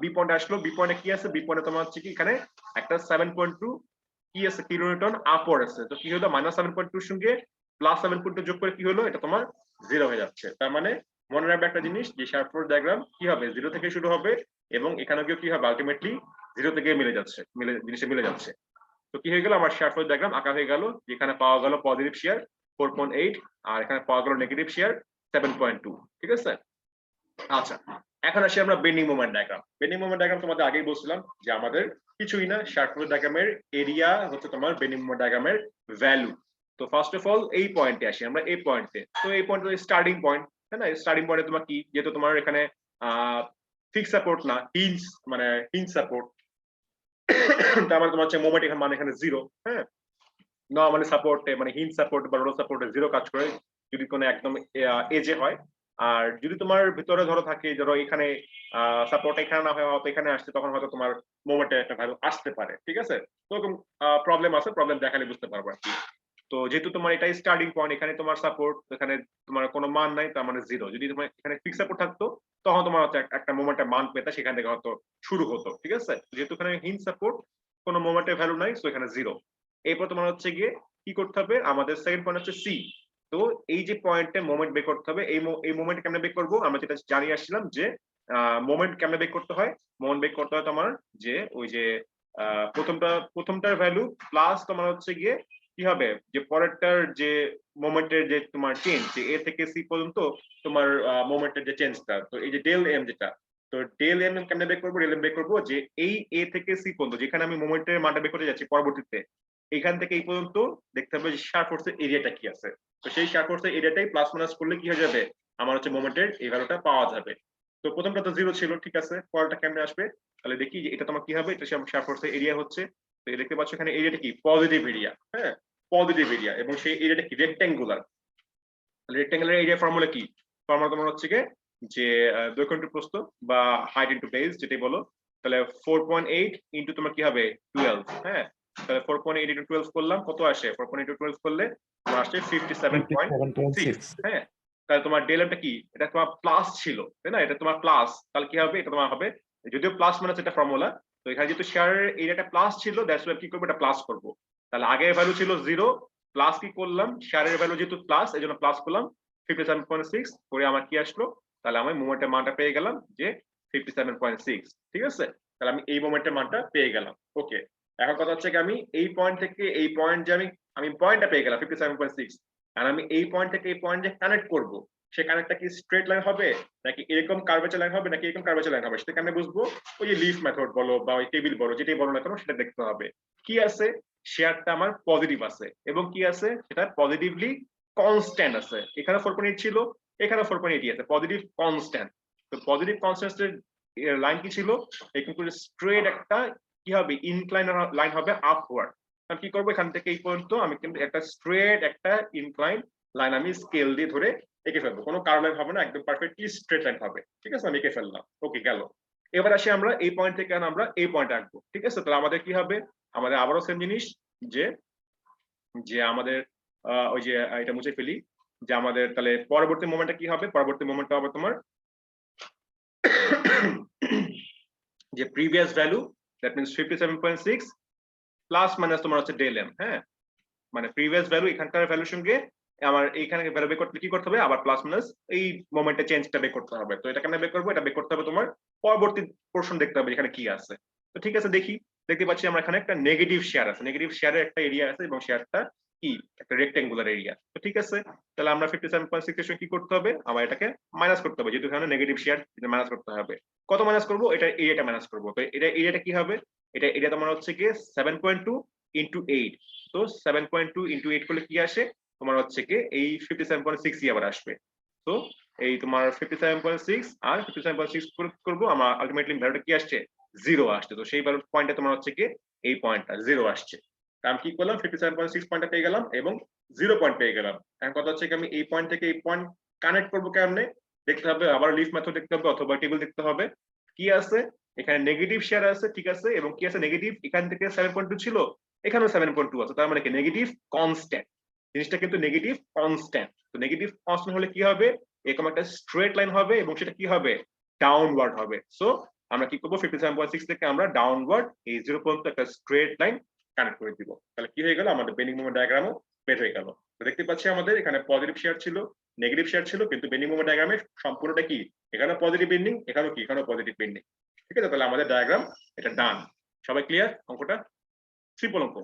বি পয়েন্টে আসলো। বি পয়েন্টে কি আছে, বি পয়েন্টে তোমার হচ্ছে কি এখানে একটা 7.2 কি আছে, কিলোনিউটন আপওয়ার্ড আছে। তো কি হলো, -7.2 সঙ্গে +7.2 যোগ করে কি হলো, এটা তোমার 0 হয়ে যাচ্ছে। তার মানে মনে রাখবে একটা জিনিস, যে শেয়ার ফোর্স ডায়াগ্রাম কি হবে, 0 থেকে শুরু হবে এবং এখানে গিয়ে কি হবে, আলটিমেটলি 0 থেকে মিলে যাচ্ছে, জিনিসটা মিলে যাচ্ছে। তো কি হয়ে গেল, আমার শেয়ার ফোর্স ডায়াগ্রাম আঁকা হয়ে গেল, যেখানে পাওয়া গেল পজিটিভ শেয়ার 4.8 আর এখানে পাওয়া গেল নেগেটিভ শেয়ার 7.2। ঠিক আছে, আচ্ছা এখন আসি আমরা bending moment diagram. Bending moment diagram তোমাদের আগেই বলছিলাম যে আমাদের কিছুই না, শেয়ার ফোর্স ডায়াগ্রামের এরিয়া হচ্ছে তোমার বেন্ডিং মোমেন্ট ডায়াগ্রামের ভ্যালু। তো ফার্স্ট অফ অল এই পয়েন্টে আসি আমরা, এই পয়েন্টে। তো এই পয়েন্টে স্টার্টিং পয়েন্ট, তাই না? স্টার্টিং পয়েন্টে তোমার কি, যেহেতু তোমার এখানে ফিক্স সাপোর্ট না, হিঞ্জ মানে হিঞ্জ সাপোর্ট, তার মানে তোমার হচ্ছে মোমেন্ট এখানে মানে এখানে 0। হ্যাঁ, নরমালি সাপোর্টে মানে হিঞ্জ সাপোর্ট বা রোল সাপোর্টে 0 কাজ করে যদি কোনো একদম এজে হয়। আর যদি তোমার ভিতরে ধরো থাকে, ধরো এখানে সাপোর্ট এখানে না হয়, হয়তো এখানে আসছে, তখন হয়তো তোমার মোমেন্টে একটা ভ্যালু আসতে পারে। ঠিক আছে, তো এরকম প্রবলেম আছে, প্রবলেম দেখালে বুঝতে পারবো আর কি। তো যেহেতু তোমার এটাই স্টার্টিং পয়েন্ট, এখানে তোমার সাপোর্ট, এখানে তোমার কোনো মান নাই, তার মানে 0। যদি তোমার এখানে ফিক্স সাপোর্ট থাকতো, তখন তোমার হচ্ছে একটা মোমেন্টের মান পেতে, সেখান থেকে হয়তো শুরু হতো। ঠিক আছে, যেহেতু এখানে হিঞ্জ সাপোর্ট, কোনো মোমেন্টের ভ্যালু নাই, সো এখানে 0। এরপর তোমার হচ্ছে গিয়ে কি করতে হবে, আমাদের সেকেন্ড পয়েন্ট হচ্ছে সি। তো এই যে পয়েন্টে মোমেন্ট বের করতে হবে, এই মোমেন্ট কেমনে বের করবো, আমরা যেটা জানিয়ে আসছিলাম যে মোমেন্ট কেমনে বের করতে হয়। মোমেন্ট বের করতে হয় তোমার যে ওই যে প্রথমটার ভ্যালু প্লাস তোমার হচ্ছে গিয়ে কি হবে, যে পরেরটার যে মোমেন্টের যে তোমার চেঞ্জ, যে এ থেকে সি পর্যন্ত তোমার মোমেন্টের যে চেঞ্জটা, তো এই যে ডেল এম যেটা, তো ডেল এম কেমনে বের করবো, ডেল এম বের করবো যে এই এ থেকে সি পর্যন্ত, যেখানে আমি মোমেন্টের মানটা বের করতে যাচ্ছি পরবর্তীতে, এখান থেকে এই পর্যন্ত দেখতে হবে যে শেয়ার ফোর্সের এরিয়াটা কি আছে। তো সেই শেয়ার ফোর্সের এরিয়াটাই প্লাস মাইনাস করলে কি হয়ে যাবে, আমার হচ্ছে মোমেন্টের এই ভ্যালুটা পাওয়া যাবে। তো প্রথমটা তো 0 ছিল, ঠিক আছে, পরেরটা কেমনে আসবে, তাহলে দেখি যে এটা তোমার কি হবে, এটা শেয়ার ফোর্সের এরিয়া হচ্ছে। তো দেখতে পাচ্ছ এখানে এরিয়াটা কি, পজিটিভ এরিয়া। হ্যাঁ, পজিটিভ এরিয়া, এবং সেই এরিয়াটা কি, রেক্ট্যাঙ্গুলার। রেক্ট্যাঙ্গুলার এরিয়া ফর্মুলা কি, ফর্মুলা তোমার হচ্ছে যে দৈর্ঘ্য ইনটু প্রস্থ বা হাইট ইনটু বেস যেটাই বলো। তাহলে 4.8 ইনটু তোমার কি হবে 12। হ্যাঁ, তাহলে 4.8 ইনটু 12 করলাম, কত আসে, 4.8 ইনটু 12 করলে তোমার আসছে 57.6। হ্যাঁ, তাহলে তোমার ডেল এমটা কি, এটা তোমার প্লাস ছিল, তাই না, এটা তোমার প্লাস, তাহলে কি হবে, এটা তোমার হবে, যদিও প্লাস মানে এটা ফর্মুলা, তো এখানে যেহেতু শেয়ারের এরিয়াটা প্লাস ছিল, দ্যাটস ওয়াই কি করবো, এটা প্লাস করবো। তাহলে আগের ভ্যালু ছিল 0, প্লাস কি করলাম, শেয়ারের ভ্যালু যেহেতু প্লাস, এই জন্য প্লাস করলাম 57.6 করে, আমার কি আসলো, তাহলে আমি মোমেন্টের মানটা পেয়ে গেলাম যে 57.6। ঠিক আছে, তাহলে আমি এই মোমেন্টের মানটা পেয়ে গেলাম। ওকে, এখন কথা হচ্ছে আমি এই পয়েন্ট থেকে এই পয়েন্ট যে আমি পয়েন্টটা পেয়ে গেলাম 57.6, আর আমি এই পয়েন্ট থেকে এই পয়েন্ট যে কানেক্ট করব, সে কানেক্টটা কি স্ট্রেট লাইন হবে, নাকি এরকম কার্ভেচার লাইন হবে, নাকি এরকম কার্ভেচার লাইন হবে, সেটা কেমনে বুঝবো, ওই যে লিফ মেথড বলো বা ওই টেবিল বলো, যেটাই বলো না কেন, সেটা দেখতে হবে। কি আছে, শেয়ারটা আমার পজিটিভ আছে, এবং কি আছে, সেটা পজিটিভলি কনস্ট্যান্ট আছে। এখানে 4.8 ছিল, এখানে 4.8 আছে, পজিটিভ কনস্ট্যান্ট। তো পজিটিভ কনস্ট্যান্টের লাইন কি ছিল, এখানে স্ট্রেট একটা কি হবে, ইনক্লাইন লাইন হবে আপওয়ার্ড। আমি কি করবো, এখান থেকে এই পর্যন্ত আমি কিন্তু একটা স্ট্রেট একটা ইনক্লাইন লাইন আমি স্কেল দিয়ে ধরে এঁকে ফেলবো, কোনো কার্ভ লাইন হবে না, একদম পারফেক্টলি স্ট্রেট লাইন হবে। ঠিক আছে, আমি এঁকে ফেললাম। ওকে, গেল। এবার আসি আমরা এই পয়েন্ট থেকে আমরা এই পয়েন্টে আঁকবো। ঠিক আছে, তাহলে আমাদের কি হবে, আমাদের আবারও সেম জিনিস, যে যে আমাদের ওই যে এটা মুছে ফেলি, যে আমাদের তাহলে পরবর্তী মোমেন্টটা কি হবে, পরবর্তী মোমেন্টটা হবে তোমার যে previous value, that means 57.6 plus minus তোমার হচ্ছে ডেল এম। হ্যাঁ, মানে প্রিভিয়াস ভ্যালু এখানকার ভ্যালুর সঙ্গে আমার এইখানে ভ্যালু বের করতে কি করতে হবে, আবার প্লাস মাইনাস এই মোমেন্টে চেঞ্জটা বের করতে হবে। তো এটা কেন বের করবো, এটা বের করতে হবে তোমার পরবর্তী পোরশন দেখতে হবে এখানে কি আছে। তো ঠিক আছে, দেখি, দেখতে পাচ্ছি আমরা এখানে একটা নেগেটিভ শেয়ার আছে, নেগেটিভ শেয়ারের একটা এরিয়া আছে, এবং শেয়ারটা কি একটা রেক্ট্যাঙ্গুলার এরিয়া। তো ঠিক আছে, তাহলে আমরা 57.6 এর সঙ্গে কি করতে হবে, আমার এটাকে মাইনাস করতে হবে, যেহেতু এখানে নেগেটিভ শেয়ার, এটা মাইনাস করতে হবে। কত মাইনাস করবো, এটা এরিয়াটা মাইনাস করবো। তো এটা এরিয়াটা কি হবে, এটা এরিয়া তোমার হচ্ছে কি 7.2 ইনটু 8। তো 7.2 ইনটু 8 করলে কি আসে, তোমার হচ্ছে কি এই 57.6 আবার আসবে। তো এই তোমার 57.6 আর 57.6 করবো, আমার আলটিমেটলি ভ্যালুটা কি আসছে, 0 আসছে। তো সেই ভ্যালু পয়েন্টে তোমার হচ্ছে কি এই পয়েন্টটা 0 আসছে। আমি কি করলাম, 57.6 পয়েন্টটা পেয়ে গেলাম এবং 0 পয়েন্ট পেয়ে গেলাম। এখন কথা হচ্ছে আমি এই পয়েন্ট থেকে এই পয়েন্ট কানেক্ট করবো কেমনে, দেখতে হবে আবার লিফ মেথড দেখতে হবে অথবা টেবিল দেখতে হবে। কি আছে এখানে নেগেটিভ শেয়ার আছে, ঠিক আছে, এবং কি আছে নেগেটিভ এখান থেকে 7.2 ছিল, এখানেও 7.2 আছে, তার মানে কি নেগেটিভ কনস্ট্যান্ট, জিনিসটা কিন্তু নেগেটিভ কনস্ট্যান্ট। তো নেগেটিভ কনস্ট্যান্ট হলে কি হবে, এরকম একটা স্ট্রেট লাইন হবে এবং সেটা কি হবে, ডাউনওয়ার্ড হবে। সো আমরা কি করবো 57.6 থেকে আমরা ডাউনওয়ার্ড এই 0 পর্যন্ত একটা স্ট্রেট লাইন কানেক্ট করে দিব। তাহলে কি হয়ে গেল, আমাদের বেন্ডিং মোমেন্ট ডায়াগ্রামও বের হয়ে গেল। তো দেখতে পাচ্ছি আমাদের এখানে পজিটিভ শেয়ার ছিল, নেগেটিভ শেয়ার ছিল, কিন্তু বেন্ডিং মোমেন্ট ডায়াগ্রামে সম্পূর্ণটা কি, এখানে পজিটিভ বেন্ডিং, এখানেও কি, এখানেও পজিটিভ বেন্ডিং। ঠিক আছে, তাহলে আমাদের ডায়াগ্রাম এটা ডান। সবাই ক্লিয়ার? অঙ্কটা সিম্পল অঙ্ক,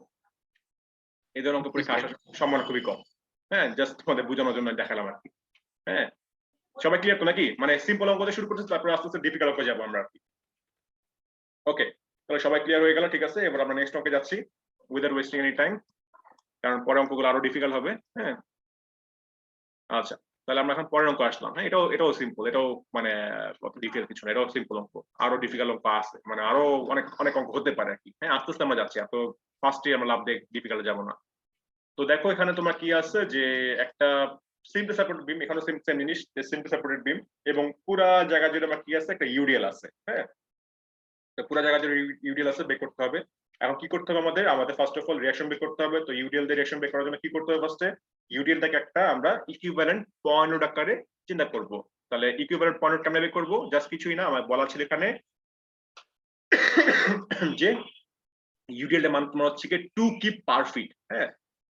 এই ধরনের অঙ্ক পরীক্ষা আসার সম্ভাবনা খুবই কম। হ্যাঁ, জাস্ট তোমাদের বোঝানোর জন্য দেখালাম আর কি। হ্যাঁ, সবাই ক্লিয়ার তো নাকি? মানে সিম্পল অঙ্ক দিয়ে শুরু করতেছি, তারপরে আস্তে আস্তে ডিফিকাল্ট অঙ্কে যাবো আমরা আর কি। ওকে, তাহলে সবাই ক্লিয়ার হয়ে গেল, ঠিক আছে। এবার আমরা নেক্সট অঙ্কে যাচ্ছি উইদাউট ওয়েস্টিং এনি টাইম, কারণ পরে অঙ্কগুলো আরো ডিফিকাল্ট হবে। হ্যাঁ, আচ্ছা, তাহলে আমরা এখন পরের অঙ্ক আসলাম। হ্যাঁ, এটাও সিম্পল, এটাও মানে কত ডিফিকাল্ট কিছু না, এটাও সিম্পল অঙ্ক। আরো ডিফিকাল্ট অঙ্ক আছে, মানে আরো অনেক অনেক অঙ্ক হতে পারে আর কি। হ্যাঁ, আস্তে আস্তে আমরা যাচ্ছি, এত ফার্স্টে আমরা লাভ দিয়ে ডিফিকাল্ট যাবো না। তো দেখো এখানে তোমার কি আছে, যে একটা সিম্পল সাপোর্টেড বিম, এখানে সেম জিনিস, সিম্পল সাপোর্টেড বিম, এবং পুরা জায়গা জুড়ে আমার কি আছে, একটা ইউডিএল আছে। হ্যাঁ, তো পুরা জায়গা জুড়ে ইউডিএল আছে, বের করতে হবে। এখন কি করতে হবে আমাদের ফার্স্ট অফ অল রিঅ্যাকশন বের করতে হবে। তো ইউডিএল দিয়ে রিঅ্যাকশন বের করার জন্য কি করতে হবে, ফার্স্টে ইউডিএলটাকে একটা আমরা ইকুইভ্যালেন্ট পয়েন্ট নোট আকারে চিন্তা করব। তাহলে ইকুইভ্যালেন্ট পয়েন্ট নোট কেমনে বের করব, জাস্ট কিছুই না, আমার বলা ছিল এখানে যে ইউডিএল এর মান তোমার হচ্ছে কি 2 কিপ পার ফিট। হ্যাঁ,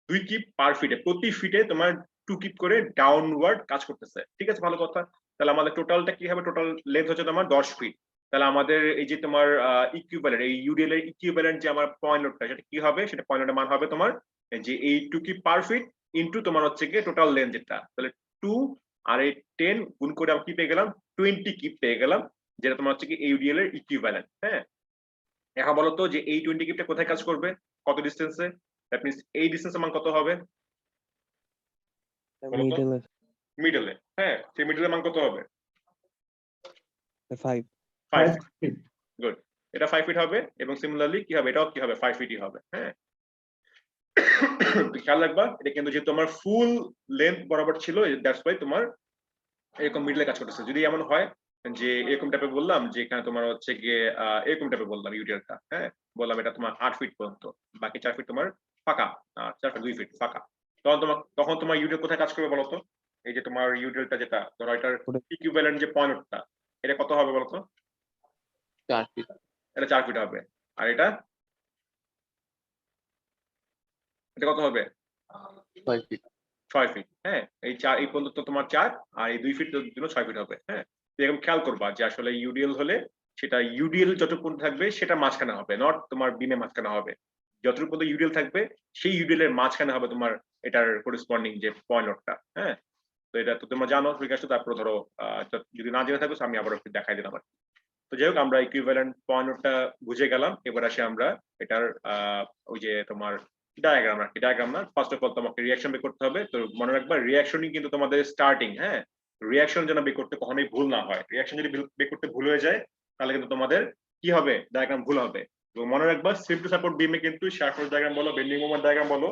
2 কিপ পার ফিটে, প্রতি ফিটে তোমার 2 কিপ করে ডাউনওয়ার্ড কাজ করতেছে। ঠিক আছে, ভালো কথা। তাহলে আমাদের টোটালটা কি হবে, টোটাল লেন্থ হচ্ছে তোমার 10 ফিট। তাহলে আমাদের এই যে তোমার ইকুইভ্যালেন্ট, এই ইউডিএল এর ইকুইভ্যালেন্ট যে আমার পয়েন্ট নোটটা, সেটা কি হবে, সেটা পয়েন্ট নোটের মান হবে তোমার যে এই 2 কিপ পার ফিট ইনটু তোমার হচ্ছে কি টোটাল লেন্থ যেটা। তাহলে 2 আর এই 10 গুণ করে আমরা কি পেয়ে গেলাম, 20 কিপ পেয়ে গেলাম, যেটা তোমার হচ্ছে কি ইউডিএল এর ইকুইভ্যালেন্ট। হ্যাঁ, এখন বলো তো যে এই 20 কিপটা কোথায় কাজ করবে, কত ডিসটেন্সে, দ্যাট মিন্স এই ডিসটেন্সের মান কত হবে, মিডলে। হ্যাঁ, সেই মিডলের মান কত হবে, 5 5 ফিট। গুড, এটা 5 ফিট হবে, এবং সিমিলারলি কি হবে, এটাও কি হবে, 5 ফিটই হবে। হ্যাঁ, খেয়াল রাখবা, এটা কিন্তু যেহেতু তোমার ফুল লেন্থ বরাবর ছিল, দ্যাটস ওয়াই তোমার এরকম মিডলে কাজ করতেছে। যদি এমন হয় যে এরকম টাইপে বললাম, যে এখানে তোমার হচ্ছে গিয়ে এরকম টাইপে বললাম ইউডিএলটা, হ্যাঁ, বললাম এটা তোমার 8 ফিট পর্যন্ত, বাকি 4 ফিট তোমার ফাঁকা, 4 ফিট 2 ফিট ফাঁকা, তখন তোমার ইউডিএল কোথায় কাজ করবে বলতো, এই যে তোমার ইউডিএলটা যেটা ধরো এটার ইকুইভ্যালেন্ট যে পয়েন্টটা, এটা কত হবে বলতো, 4 ফিট। এটা 4 ফিট হবে। আর এটা কত হবে, 5 ফিট। 6 ফিট। হ্যাঁ, এই পর্যন্ত তো তোমার 4, আর এই 2 ফিট জন্য 6 ফিট হবে। হ্যাঁ, এরকম খেয়াল করবা যে আসলে ইউডিএল হলে সেটা ইউডিএল যতটুকু থাকবে সেটা মাঝখানে হবে, নট তোমার বিমে মাঝখানে হবে। যতটুকু পর্যন্ত ইউডিএল থাকবে সেই ইউডিএল এর মাঝখানে হবে তোমার এটার করেসপন্ডিং যে পয়েন্ট নোটটা। হ্যাঁ, তো এটা তো তোমরা জানো, ঠিক আছে। তারপর ধরো যদি না জেনে থাকো আমি আবার একটু দেখাই দিলাম আর কি। তো যাই হোক, আমরা ইকুইভ্যালেন্ট পয়েন্ট নোটটা বুঝে গেলাম। এবার আসি আমরা এটার ওই যে তোমার ডায়াগ্রাম আর কি, ডায়াগ্রাম না, ফার্স্ট অফ অল তোমাকে রিঅ্যাকশন বের করতে হবে। তো মনে রাখবা রিঅ্যাকশনই কিন্তু তোমাদের স্টার্টিং। হ্যাঁ, রিঅ্যাকশন যেন বের করতে কখনোই ভুল না হয়। রিঅ্যাকশন যদি বের করতে ভুল হয়ে যায় তাহলে কিন্তু তোমাদের কি হবে, ডায়াগ্রাম ভুল হবে। তো মনে রাখবা সিম্পল সাপোর্ট বিমে কিন্তু শার্প ফোর্স ডায়াগ্রাম বলো, বেন্ডিং মোমেন্ট ডায়াগ্রাম বলো,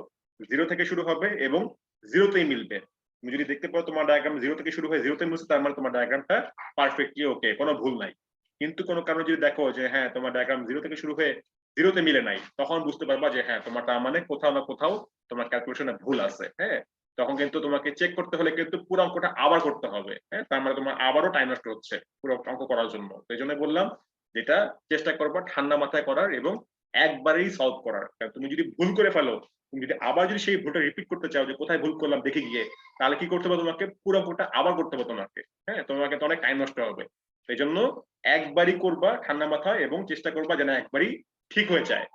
0 থেকে শুরু হবে এবং 0তেই মিলবে। তুমি যদি দেখতে পাও তোমার ডায়াগ্রাম 0 থেকে শুরু হয়ে 0তে মিলছে, তার মানে তোমার ডায়াগ্রামটা পারফেক্টলি ওকে, কোনো ভুল নাই। কিন্তু কোনো কারণে যদি দেখো যে হ্যাঁ তোমার ডায়াগ্রাম 0 থেকে শুরু হয়ে 0তে মিলে নাই, তখন বুঝতে পারবা যে হ্যাঁ তোমার তার মানে কোথাও না কোথাও তোমার ক্যালকুলেশনে ভুল আছে। হ্যাঁ, তখন কিন্তু তোমাকে চেক করতে হলে কিন্তু পুরো অঙ্কটা আবার করতে হবে। হ্যাঁ, তার মানে তোমার আবারও টাইম নষ্ট হচ্ছে পুরো অঙ্ক করার জন্য। তো এই জন্য বললাম যেটা চেষ্টা করবা ঠান্ডা মাথায় করার এবং একবারেই সলভ করার। কারণ তুমি যদি ভুল করে ফেলো, তুমি যদি আবার যদি সেই ভুলটা রিপিট করতে চাও যে কোথায় ভুল করলাম দেখে গিয়ে, তাহলে কি করতে হবে, তোমাকে পুরো অঙ্কটা আবার করতে হবে তোমাকে। হ্যাঁ, তোমাকে তো অনেক টাইম নষ্ট হবে। এই জন্য একবারই করবা ঠান্ডা মাথায়, এবং চেষ্টা করবা যেন একবারই ঠিক হয়ে যায়।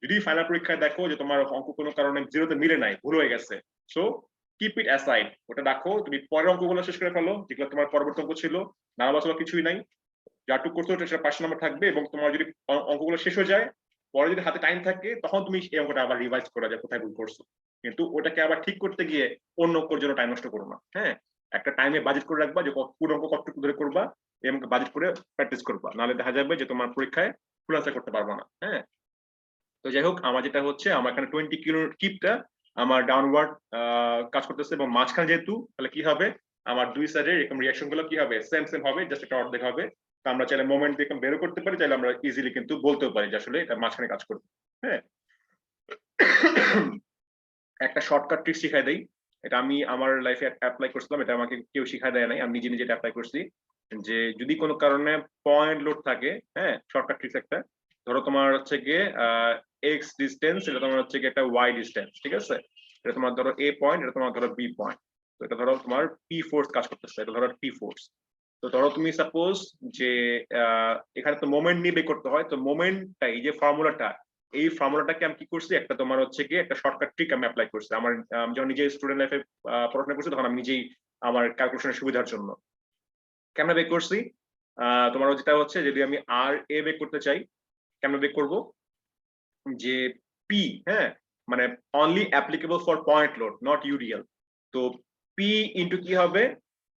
যদি ফাইনাল পরীক্ষায় দেখো যে তোমার অঙ্ক কোনো কারণে 0তে মিলে নাই, ভুল হয়ে গেছে, সো কিপ ইট অ্যাসাইড, ওটা রাখো। তুমি পরের অঙ্কগুলো শেষ করে ফেলো, যেগুলো তোমার পরবর্তী অঙ্ক ছিল, নানা কিছুই নাই, যাটুকু করছো সেটা 5 নম্বর থাকবে। এবং তোমার যদি অঙ্কগুলো শেষ হয়ে যায়, পরে যদি হাতে টাইম থাকে, তখন তুমি এই অঙ্কটা আবার রিভাইজ করা যায় কোথায় ভুল করছো। কিন্তু ওটাকে আবার ঠিক করতে গিয়ে অন্য অঙ্কের জন্য টাইম নষ্ট করো না। হ্যাঁ, একটা টাইমে বাজেট করে রাখবা যে পুরো অঙ্ক কতটুকু ধরে করবা, এবং বাজেট করে প্র্যাকটিস করবা, নাহলে দেখা যাবে যে তোমার পরীক্ষায় ফুল আনসার করতে পারবা না। হ্যাঁ, তো যাই হোক, আমার যেটা হচ্ছে, আমার এখানে 20 কিলো কিপটা আমার ডাউনওয়ার্ড কাজ করতেছে, এবং মাঝখানে যেহেতু, তাহলে কি হবে, আমার দুই সাইডে এরকম রিঅ্যাকশন গুলো কি হবে, সেম হবে, জাস্ট একটা অর্ধেক হবে। তো আমরা চাইলে মোমেন্ট দিয়ে বের করতে পারি, চাইলে আমরা ইজিলি কিন্তু বলতেও পারি যে আসলে এটা মাঝখানে কাজ করবে। হ্যাঁ, একটা শর্টকাট ট্রিক শিখাই দেই, এটা আমি আমার লাইফে অ্যাপ্লাই করছিলাম, এটা আমাকে কেউ শিখায় দেয় নাই, আমি নিজে নিজে অ্যাপ্লাই করছি। যে যদি কোনো কারণে পয়েন্ট লোড থাকে, হ্যাঁ, শর্টকাট ট্রিক একটা, ধরো তোমার হচ্ছে গিয়ে এক্স ডিস্টেন্স, এটা তোমার হচ্ছে গিয়ে একটা ওয়াই ডিস্টেন্স, ঠিক আছে, এটা তোমার ধরো এ পয়েন্ট, এটা তোমার ধরো বি পয়েন্ট, তো এটা ধরো তোমার পি ফোর্স কাজ করতেছে, এটা ধরো পি ফোর্স। তো ধরো তুমি সাপোজ যে এখানে তো মোমেন্ট নিয়ে বের করতে হয়, তো মোমেন্টটা এই যে ফর্মুলাটা, এই ফর্মুলাটাকে আমি কি করছি, একটা তোমার হচ্ছে গিয়ে একটা শর্টকাট ট্রিক আমি অ্যাপ্লাই করছি আমার যখন নিজে স্টুডেন্ট লাইফে পড়াশোনা করছি, তখন আমি নিজেই আমার ক্যালকুলেশনের সুবিধার জন্য কেমনে বের করছি। তোমার যেটা হচ্ছে, যদি আমি আর এ বের করতে চাই, কেমনে বের করব, যে পি, হ্যাঁ, মানে only applicable for point load, not UDL. তো পি ইন্টু কি হবে,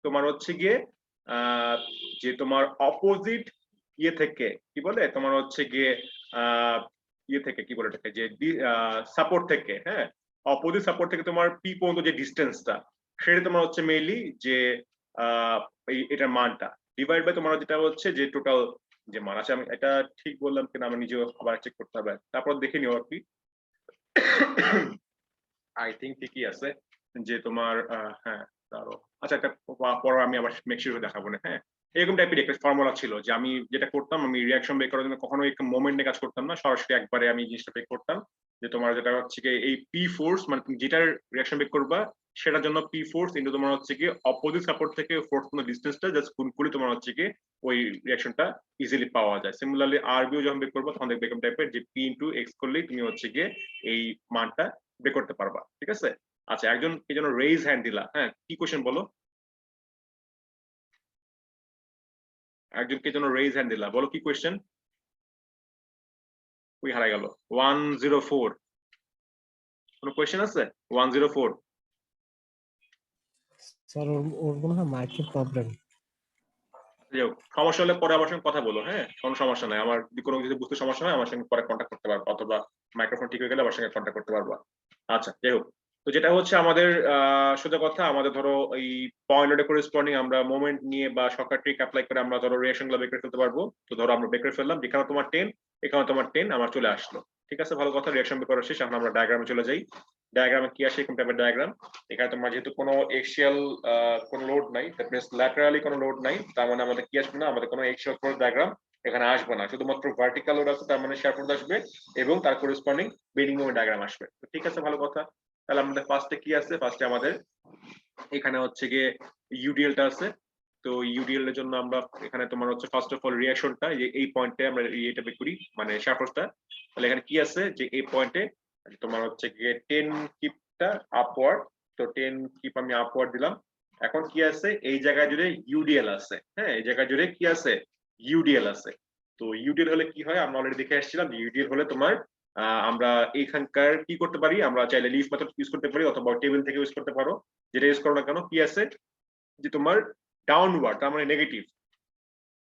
তোমার হচ্ছে গিয়ে যে তোমার অপোজিট ইয়ে থেকে কি বলে, তোমার হচ্ছে গিয়ে ইয়ে থেকে কি বলে এটাকে, যে সাপোর্ট থেকে, হ্যাঁ, অপোজিট সাপোর্ট থেকে তোমার পি পর্যন্ত যে ডিস্টেন্সটা, সেটা তোমার হচ্ছে মেইনলি যে এটার মানটা ডিভাইড বাই তোমার যেটা হচ্ছে যে টোটাল যে মান আছে। আমি এটা ঠিক বললাম কিনা আমি নিজেও আবার চেক করতে হবে, তারপর দেখে নিও আর কি। আই থিঙ্ক ঠিকই আছে যে তোমার হ্যাঁ, তারও আচ্ছা, এটা পরে আমি আবার মেক শিওর দেখাবো না। হ্যাঁ, এরকম টাইপের একটা ফর্মুলা ছিল যে আমি যেটা করতাম, আমি রিয়াকশন বের করার জন্য কখনো একটা মোমেন্ট নিয়ে কাজ করতাম না, সরাসরি একবারে আমি জিনিসটা বের করতাম যে তোমার যেটা হচ্ছে কি এই পি ফোর্স, মানে তুমি যেটার রিয়াকশন বের করবা সেটার জন্য পি ফোর্স ইনটু তোমার হচ্ছে কি অপোজিট সাপোর্ট থেকে ফোর্স কোন ডিসটেন্সটা জাস্ট গুণ করে তোমার হচ্ছে কি ওই রিয়াকশনটা ইজিলি পাওয়া যায়। সিমিলারলি আরবিও যখন বের করবো তখন দেখবে এরকম টাইপের যে পি ইনটু এক্স করলেই তুমি হচ্ছে গিয়ে এই মানটা বের করতে পারবা, ঠিক আছে। আচ্ছা, একজন এই জন্য রেইজ হ্যান্ড দিলা, হ্যাঁ, কি কোশ্চেন বলো, একজন কে জন্য রেইজ হ্যান্ড দিলা, বলো কি কোশ্চেন, ওই হারাই গেল 104, কোনো কোশ্চেন আছে 104? স্যার ওর মনে হয় মাইকের প্রবলেম। সমস্যা হলে পরে আমার সঙ্গে কথা বলো, হ্যাঁ, কোনো সমস্যা নাই, আমার যদি কোনো কিছু বুঝতে সমস্যা হয় আমার সঙ্গে পরে কন্ট্যাক্ট করতে পারবো, অথবা মাইক্রোফোন ঠিক হয়ে গেলে আমার সঙ্গে কন্ট্যাক্ট করতে পারবা। আচ্ছা, যাই হোক, তো যেটা হচ্ছে আমাদের সোজা কথা, আমাদের ধরো এই পয়েন্ট লোডে করেসপন্ডিং আমরা মোমেন্ট নিয়ে বা শর্টকাট ট্রিক অ্যাপ্লাই করে আমরা ধরো রিঅ্যাকশন গুলো বের করে ফেলতে পারবো। তো ধরো আমরা বের করে ফেললাম, যেখানে তোমার 10 এখানে তোমার 10 আমার চলে আসলো, ঠিক আছে, ভালো কথা, রিঅ্যাকশন বের করা শেষ, এখন আমরা ডায়াগ্রামে চলে যাই। ডায়াগ্রামে কি আসে, এরকম টাইপের ডায়াগ্রাম, এখানে তোমার যেহেতু কোনো এক্সিয়াল কোনো লোড নাই, দ্যাট মিন্স ল্যাটারালি কোনো লোড নাই, তার মানে আমাদের কি আসবে না, আমাদের কোনো এক্সিয়াল কোনো ডায়াগ্রাম এখানে আসবে না, শুধুমাত্র ভার্টিক্যাল লোড আছে, তার মানে শেয়ার ফোর্স আসবে এবং তার করেসপন্ডিং বেন্ডিং মোমেন্ট ডায়াগ্রাম আসবে। তো ঠিক আছে, ভালো কথা। তাহলে আমাদের ফার্স্টে কি আছে, ফার্স্টে আমাদের এখানে হচ্ছে গিয়ে ইউডিএলটা আছে। তো ইউডিএল এর জন্য আমরা এখানে তোমার হচ্ছে ফার্স্ট অফ অল রিঅ্যাকশনটা এই পয়েন্টে আমরা এটা বের করি, মানে শেয়ার ফোর্সটা। তাহলে এখানে কি আছে, যে এই পয়েন্টে তোমার হচ্ছে গিয়ে 10 কিপটা আপওয়ার্ড, তো 10 কিপ আমি আপওয়ার্ড দিলাম। এখন কি আছে, এই জায়গায় জুড়ে ইউডিএল আছে, হ্যাঁ, এই জায়গায় জুড়ে কি আছে, ইউডিএল আছে। তো ইউডিএল হলে কি হয়, আমরা অলরেডি দেখে আসছিলাম, ইউডিএল হলে তোমার আমরা এইখানকার কি করতে পারি, আমরা চাইলে লিফ মেথড ইউজ করতে পারি অথবা টেবিল থেকে ইউজ করতে পারো, যেটা ইউজ করো না কেন। কি আছে, যে তোমার ডাউনওয়ার্ড তার মানে নেগেটিভ,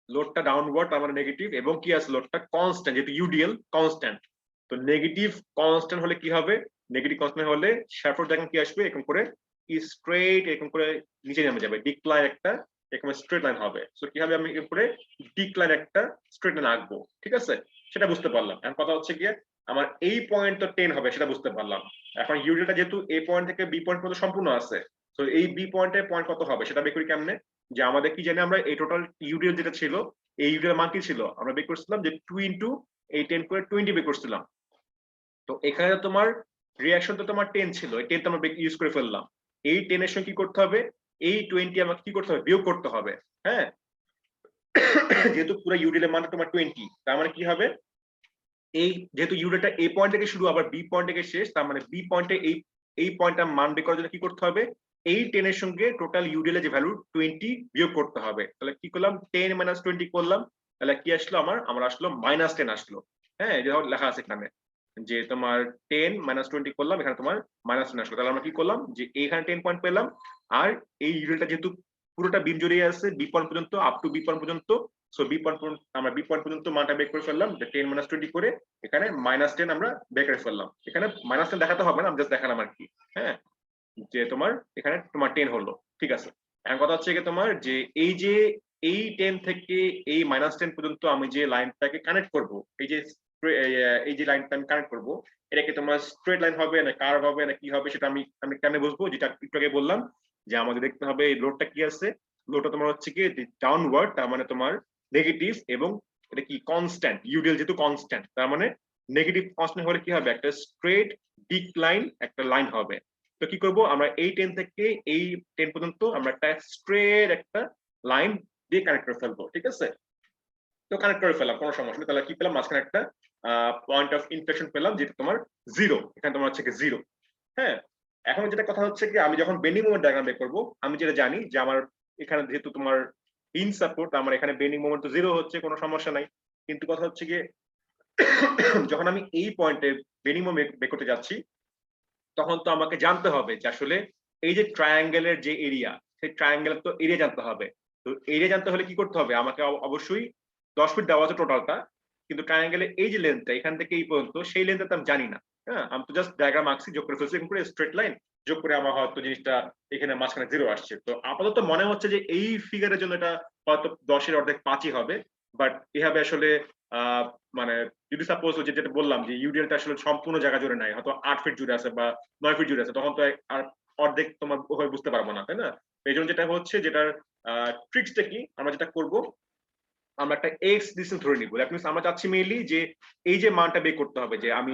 লোডটা ডাউনওয়ার্ড তার মানে নেগেটিভ, এবং কি আছে, লোডটা কনস্ট্যান্ট, যেহেতু ইউডিএল কনস্ট্যান্ট। তো নেগেটিভ কনস্ট্যান্ট হলে কি হবে, নেগেটিভ কনস্ট্যান্ট হলে শেয়ার ফোর্স দেখেন কি আসবে, এরকম করে স্ট্রেট এরকম করে নিচে নেমে যাবে, ডিক্লাইন একটা এরকম স্ট্রেট লাইন হবে। সো কি হবে, আমি এরকম করে ডিক্লাইন একটা স্ট্রেট লাইন আঁকবো, ঠিক আছে, সেটা বুঝতে পারলাম। এখন কথা হচ্ছে গিয়ে আমার এই পয়েন্ট তো 10 হবে, সেটা বুঝতে পারলাম। এখন ইউডিএলটা যেহেতু এ পয়েন্ট থেকে বি পয়েন্ট পর্যন্ত সম্পূর্ণ আছে, তো এই বি পয়েন্টে পয়েন্ট কত হবে সেটা বের করি কেমনে, যে আমাদের কি জানি, আমরা এই টোটাল ইউডিএল যেটা ছিল, এই ইউডিএল মান কি ছিল, আমরা বের করছিলাম যে 2 ইনটু এই 10 করে 20 বের করছিলাম। তো এখানে তোমার রিঅ্যাকশন তো তোমার 10 ছিল, এই 10 তো আমরা ইউজ করে ফেললাম, এই 10 এর সঙ্গে কি করতে হবে, এই 20 আমাকে কি করতে হবে, বিয়োগ করতে হবে, হ্যাঁ, যেহেতু পুরো ইউডিএল এর মান তোমার 20, তার মানে কি হবে, এই যেহেতু ইউডিএলটা এ পয়েন্ট থেকে শুরু আবার বি পয়েন্ট থেকে শেষ, তার মানে বি পয়েন্টে এই পয়েন্টটার মান বের করার জন্য কি করতে হবে, এই 10 এর সঙ্গে টোটাল ইউডিএল এর যে ভ্যালু 20 বিয়োগ করতে হবে। তাহলে কি করলাম, 10 - 20 করলাম, তাহলে কি আসলো, আমার আসলো -10 আসলো, হ্যাঁ, যেটা লেখা আছে এখানে, যে তোমার 10 - 20 করলাম, এখানে তোমার -10 আসলো। তাহলে আমরা কি করলাম, যে এইখানে 10 পয়েন্ট পেলাম, আর এই ইউডিএলটা যেহেতু পুরোটা বিম জড়িয়ে আছে বি পয়েন্ট পর্যন্ত, আপ টু বি পয়েন্ট পর্যন্ত, সো বি পয়েন্ট আমরা বি পয়েন্ট পর্যন্ত মানটা বের করে ফেললাম, যে 10 - 20 করে এখানে -10 আমরা বের করে ফেললাম। এখানে -10 দেখাতে হবে না, আমি জাস্ট দেখালাম আর কি, হ্যাঁ, যে তোমার এখানে তোমার 10 হলো, ঠিক আছে। এখন কথা হচ্ছে কি তোমার, যে এই যে এই 10 থেকে এই -10 পর্যন্ত আমি যে লাইনটাকে কানেক্ট করব, এই যে লাইনটা আমি কানেক্ট করব, এটা কি তোমার স্ট্রেট লাইন হবে না কার্ভ হবে না কি হবে, সেটা আমি কেমনে বুঝবো? যেটা একটু আগে বললাম যে আমাকে দেখতে হবে এই লোডটা কি আছে। লোডটা তোমার হচ্ছে কি ডাউনওয়ার্ড, তার মানে তোমার নেগেটিভ, এবং এটা কি কনস্ট্যান্ট, ইউডিএল যেহেতু কনস্ট্যান্ট, তার মানে নেগেটিভ কনস্ট্যান্ট হলে কি হবে? একটা স্ট্রেট ডিক্লাইন একটা লাইন হবে। তো কি করব আমরা এই 10 থেকে এই 10 পর্যন্ত আমরা একটা স্ট্রেট একটা লাইন দিয়ে কানেক্ট করে ফেলবো, ঠিক আছে? তো কানেক্ট করে ফেললাম, কোনো সমস্যা নেই। তাহলে কি পেলাম? মাঝখানে একটা পয়েন্ট অফ ইনফ্লেকশন পেলাম, যেটা তোমার 0, এখানে তোমার হচ্ছে কি 0। হ্যাঁ, এখন যেটা কথা হচ্ছে কি আমি যখন বেন্ডিং মোমেন্ট ডায়াগ্রাম বের করব, আমি যেটা জানি যে আমার এখানে যেহেতু তোমার ইন সাপোর্ট, আমার এখানে বেন্ডিং মোমেন্ট তো 0 হচ্ছে, কোনো সমস্যা নাই। কিন্তু কথা হচ্ছে কি যখন আমি এই পয়েন্টে বেন্ডিং মোমেন্ট বের করতে যাচ্ছি, তখন তো আমাকে জানতে হবে যে আসলে এই যে ট্রায়াঙ্গেলের যে এরিয়া, সেই ট্রায়াঙ্গেলের তো এরিয়া জানতে হবে। তো এরিয়া জানতে হলে কি করতে হবে? আমাকে অবশ্যই 10 ফিট দেওয়া আছে টোটালটা, কিন্তু ট্রায়াঙ্গেলের এই যে লেন্থটা এখান থেকে এই পর্যন্ত, সেই লেন্থটা আমি জানি না। হ্যাঁ, আমি তো জাস্ট ডায়াগ্রাম আঁকছি, যোগ করে ফেলছি, এরকম করে স্ট্রেট লাইন যোগ করে আমার হয়তো জিনিসটা এখানে মাঝখানে 0 আসছে। তো আপাতত মনে হচ্ছে যে এই ফিগারের জন্য এটা হয়তো 10-এর অর্ধেক 5ই হবে, বাট এভাবে আসলে মানে যদি সাপোজ যেটা বললাম যে ইউডিএলটা আসলে সম্পূর্ণ জায়গা জুড়ে নাই, হয়তো 8 ফিট জুড়ে আছে বা 9 ফিট জুড়ে আছে, তখন তো আর অর্ধেক তোমার ওভাবে বুঝতে পারবো না, তাই না? এই জন্য যেটা হচ্ছে, যেটার ট্রিক্সটা কি, আমরা যেটা করব, আমরা একটা এক্স ডিসটেন্স ধরে নিব। দ্যাট মিন্স আমরা চাচ্ছি মেইনলি যে এই যে মানটা বের করতে হবে, যে আমি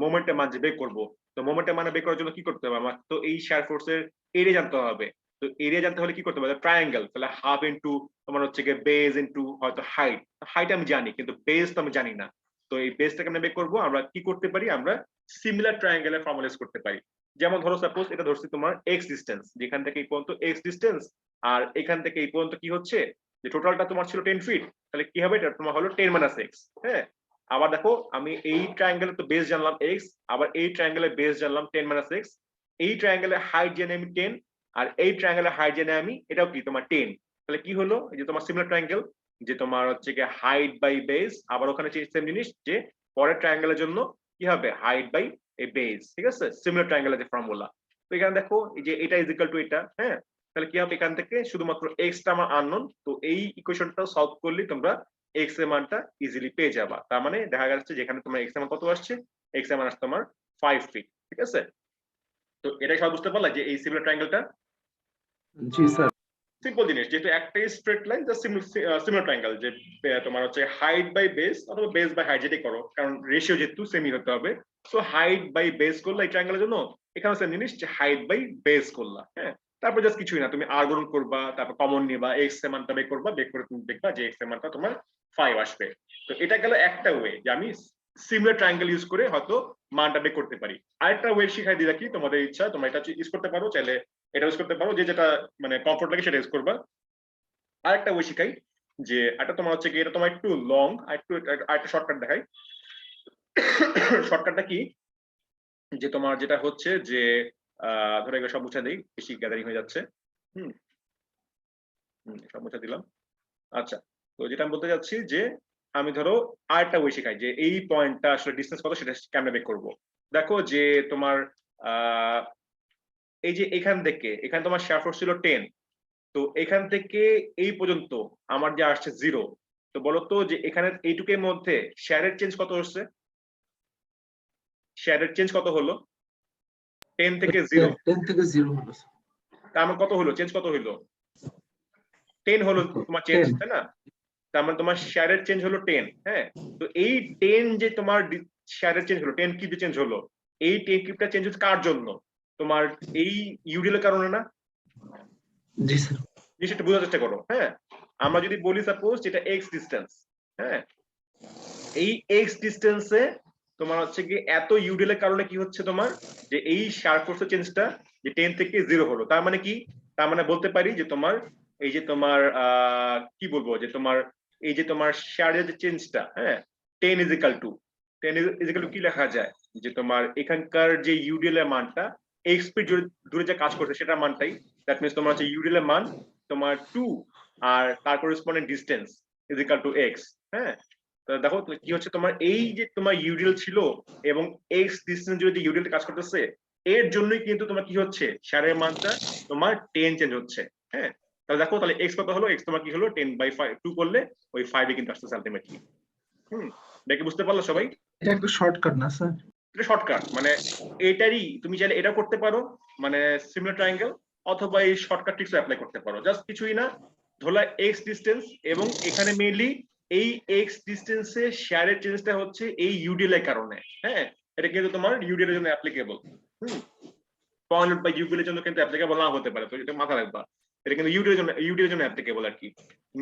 মোমেন্টের মান যে বের করব। তো মোমেন্টের মান বের করার জন্য কি করতে হবে? আমার তো এই শেয়ার ফোর্সের এরিয়া জানতে হবে। তো এরিয়া জানতে হলে কি করতে হবে? ট্রায়াঙ্গেল, তাহলে হাফ ইনটু তোমার হচ্ছে গিয়ে বেস ইনটু হয়তো হাইট। হাইট আমি জানি, কিন্তু বেস তো আমি জানি না। তো এই বেসটাকে আমরা বের করব, আমরা কি করতে পারি? আমরা সিমিলার ট্রায়াঙ্গেলের ফর্মুলা ইউজ করতে পারি। যেমন ধরো সাপোজ এটা ধরছি তোমার এক্স ডিসটেন্স, যেখান থেকে এই পর্যন্ত এক্স ডিসটেন্স, আর এখান থেকে এই পর্যন্ত কি হচ্ছে যে টোটালটা তোমার ছিল 10 ফিট, তাহলে কি হবে? এটা তোমার হলো 10 - x। হ্যাঁ, আবার দেখো আমি এই ট্রায়াঙ্গেলের তো বেস জানলাম x, আবার এই ট্রায়াঙ্গেলের বেস জানলাম 10 - x। এই ট্রায়াঙ্গেলের হাইট জেনে আমি 10, আর এই ট্রায়াঙ্গেলের হাইট জেনে আমি এটাও কি তোমার 10। তাহলে কি হলো? এই যে তোমার সিমিলার ট্রায়াঙ্গেল, যে তোমার হচ্ছে কি হাইট বাই বেস, আবার ওখানে সেম জিনিস, যে পরের ট্রায়াঙ্গেলের জন্য কি হবে? হাইট বাই এই বেস, ঠিক আছে? সিমিলার ট্রায়াঙ্গেলের যে ফর্মুলা। তো এখানে দেখো এই যে এটা ইজ ইকুয়াল টু এটা। হ্যাঁ, তাহলে কি হবে? এখান থেকে শুধুমাত্র x টা আমার আননোন, তো এই ইকুয়েশনটা সলভ করলে তোমরা x এর মানটা ইজিলি পেয়ে যাবা। তার মানে দেখা যাচ্ছে যেখানে তোমার x এর মান কত আসছে, x এর মান আসছে তোমার 5 ফিট, ঠিক আছে? তো এটাই সব বুঝতে পারলা যে এই সিমিলার ট্রায়াঙ্গেলটা জি স্যার। সিম্পল জিনিস, যেহেতু একটাই straight line, just similar triangle, যে তোমার হচ্ছে হাইট বাই বেস অথবা বেস বাই হাইট যেটাই করো, কারণ রেশিও যেহেতু সেমই হতে হবে। সো হাইট বাই বেস করলে এই ট্রায়াঙ্গেলের জন্য এখানে সেম জিনিস, যে হাইট বাই বেস করলা। হ্যাঁ, তারপর জাস্ট কিছুই না, তুমি আর গুণ করবা, তারপর কমন নিবা, এক্স এর মানটা বের করবা, বের করে তুমি দেখবা যে এক্স এর মানটা তোমার 5 আসবে। তো এটা গেল একটা ওয়ে, যে আমি সিমিলার ট্রায়াঙ্গেল ইউজ করে হয়তো মানটা বের করতে পারি। আরেকটা ওয়ে শিখাই দিই কি, তোমাদের ইচ্ছা, তোমরা এটা ইউজ করতে পারো, চাইলে এটা ইউজ করতে পারো, যে যেটা মানে কমফোর্ট লাগে সেটা ইউজ করবা। আরেকটা ওয়ে শিখাই, যে এটা তোমার হচ্ছে কি, এটা তোমার একটু লং, আরেকটু শর্টকাট দেখাই। শর্টকাটটা কি, যে তোমার যেটা হচ্ছে যে ধরে সব মুছে দিই, বেশি গ্যাদারিং হয়ে যাচ্ছে। সব মুছে দিলাম। আচ্ছা, তো যেটা আমি বলতে যাচ্ছি, যে আমি ধরো আরেকটা ওয়ে শিখাই, যে এই পয়েন্টটা আসলে ডিসটেন্স কত সেটা কেমনে বের করবো। দেখো যে তোমার এই যে এখান থেকে এখানে তোমার শেয়ার ফোর্স ছিল 10, তো এখান থেকে এই পর্যন্ত আমার যে আসছে 0। তো বলতো যে এখানে এইটুকের মধ্যে শেয়ারের চেঞ্জ কত হচ্ছে? শেয়ারের চেঞ্জ কত হলো? 10 থেকে 0। 10 থেকে 0 হলো স্যার। তার মানে কত হলো? চেঞ্জ কত হলো? 10 হলো তোমার চেঞ্জ, 10 তাই না? তার মানে তোমার শেয়ারের চেঞ্জ হলো 10। হ্যাঁ, তো এই 10 যে তোমার শেয়ারের চেঞ্জ হলো, 10 কিপ চেঞ্জ হলো, এই 10 কিপটা চেঞ্জ হচ্ছে কার জন্য? তোমার এই ইউডিএল এর কারণে না? জি স্যার। জিনিসটা বোঝার চেষ্টা করো। হ্যাঁ, আমরা যদি বলি সাপোজ এটা এক্স ডিসটেন্স, হ্যাঁ, এই এক্স ডিসটেন্সে তোমার হচ্ছে কি এত ইউডিএল এর কারণে কি হচ্ছে তোমার, যে এই শেয়ার ফোর্সের চেঞ্জটা যে 10 থেকে 0 হলো। তার মানে কি? তার মানে বলতে পারি যে তোমার এই যে তোমার কি বলবো, যে তোমার এই যে তোমার শেয়ারের যে চেঞ্জটা, হ্যাঁ, 10 = কি লেখা যায়, যে তোমার এখানকার যে ইউডিএল এর মানটা এক্স ফিট দূরে যে কাজ করছে সেটার মানটাই, দ্যাট মিন্স তোমার হচ্ছে ইউডিএল এর মান তোমার 2, আর তার করেসপন্ডিং ডিসটেন্স = x। হ্যাঁ, দেখো কি হচ্ছে, তোমার এই যে তোমার ইউডিএল ছিল এবং এক্স ডিসটেন্স জুড়ে যে ইউডিএল কাজ করতেছে, এর জন্যই কিন্তু তোমার কি হচ্ছে, শেয়ারের মানটা তোমার 10 চেঞ্জ হচ্ছে। হ্যাঁ, তাহলে দেখো তাহলে x কত হলো, x তোমার কি হলো 10/2 করলে ওই 5 এ কিন্তু আসছে আলটিমেটলি। দেখে বুঝতে পারলো সবাই? এটা একটা শর্টকাট না স্যার? এটা শর্টকাট, মানে এটারই তুমি চাইলে এটা করতে পারো, মানে সিমিলার ট্রায়াঙ্গেল, অথবা এই শর্টকাট ট্রিক্স অ্যাপ্লাই করতে পারো। জাস্ট কিছুই না, ধরো x ডিসটেন্স, এবং এখানে মেইনলি এই x ডিসটেন্সে শেয়ারের চেঞ্জটা হচ্ছে এই ইউডিএল এর কারণে। হ্যাঁ, এটা কিন্তু তোমার ইউডিএল এর জন্য অ্যাপ্লিকেবল। পয়েন্ট বা ইউডিএল এর জন্য কিন্তু অ্যাপ্লিকেবল না হতে পারে, তো এটা মাথা রাখবা। এটা কিন্তু ইউডিএল এর জন্য অ্যাপ্লিকেবল আর কি।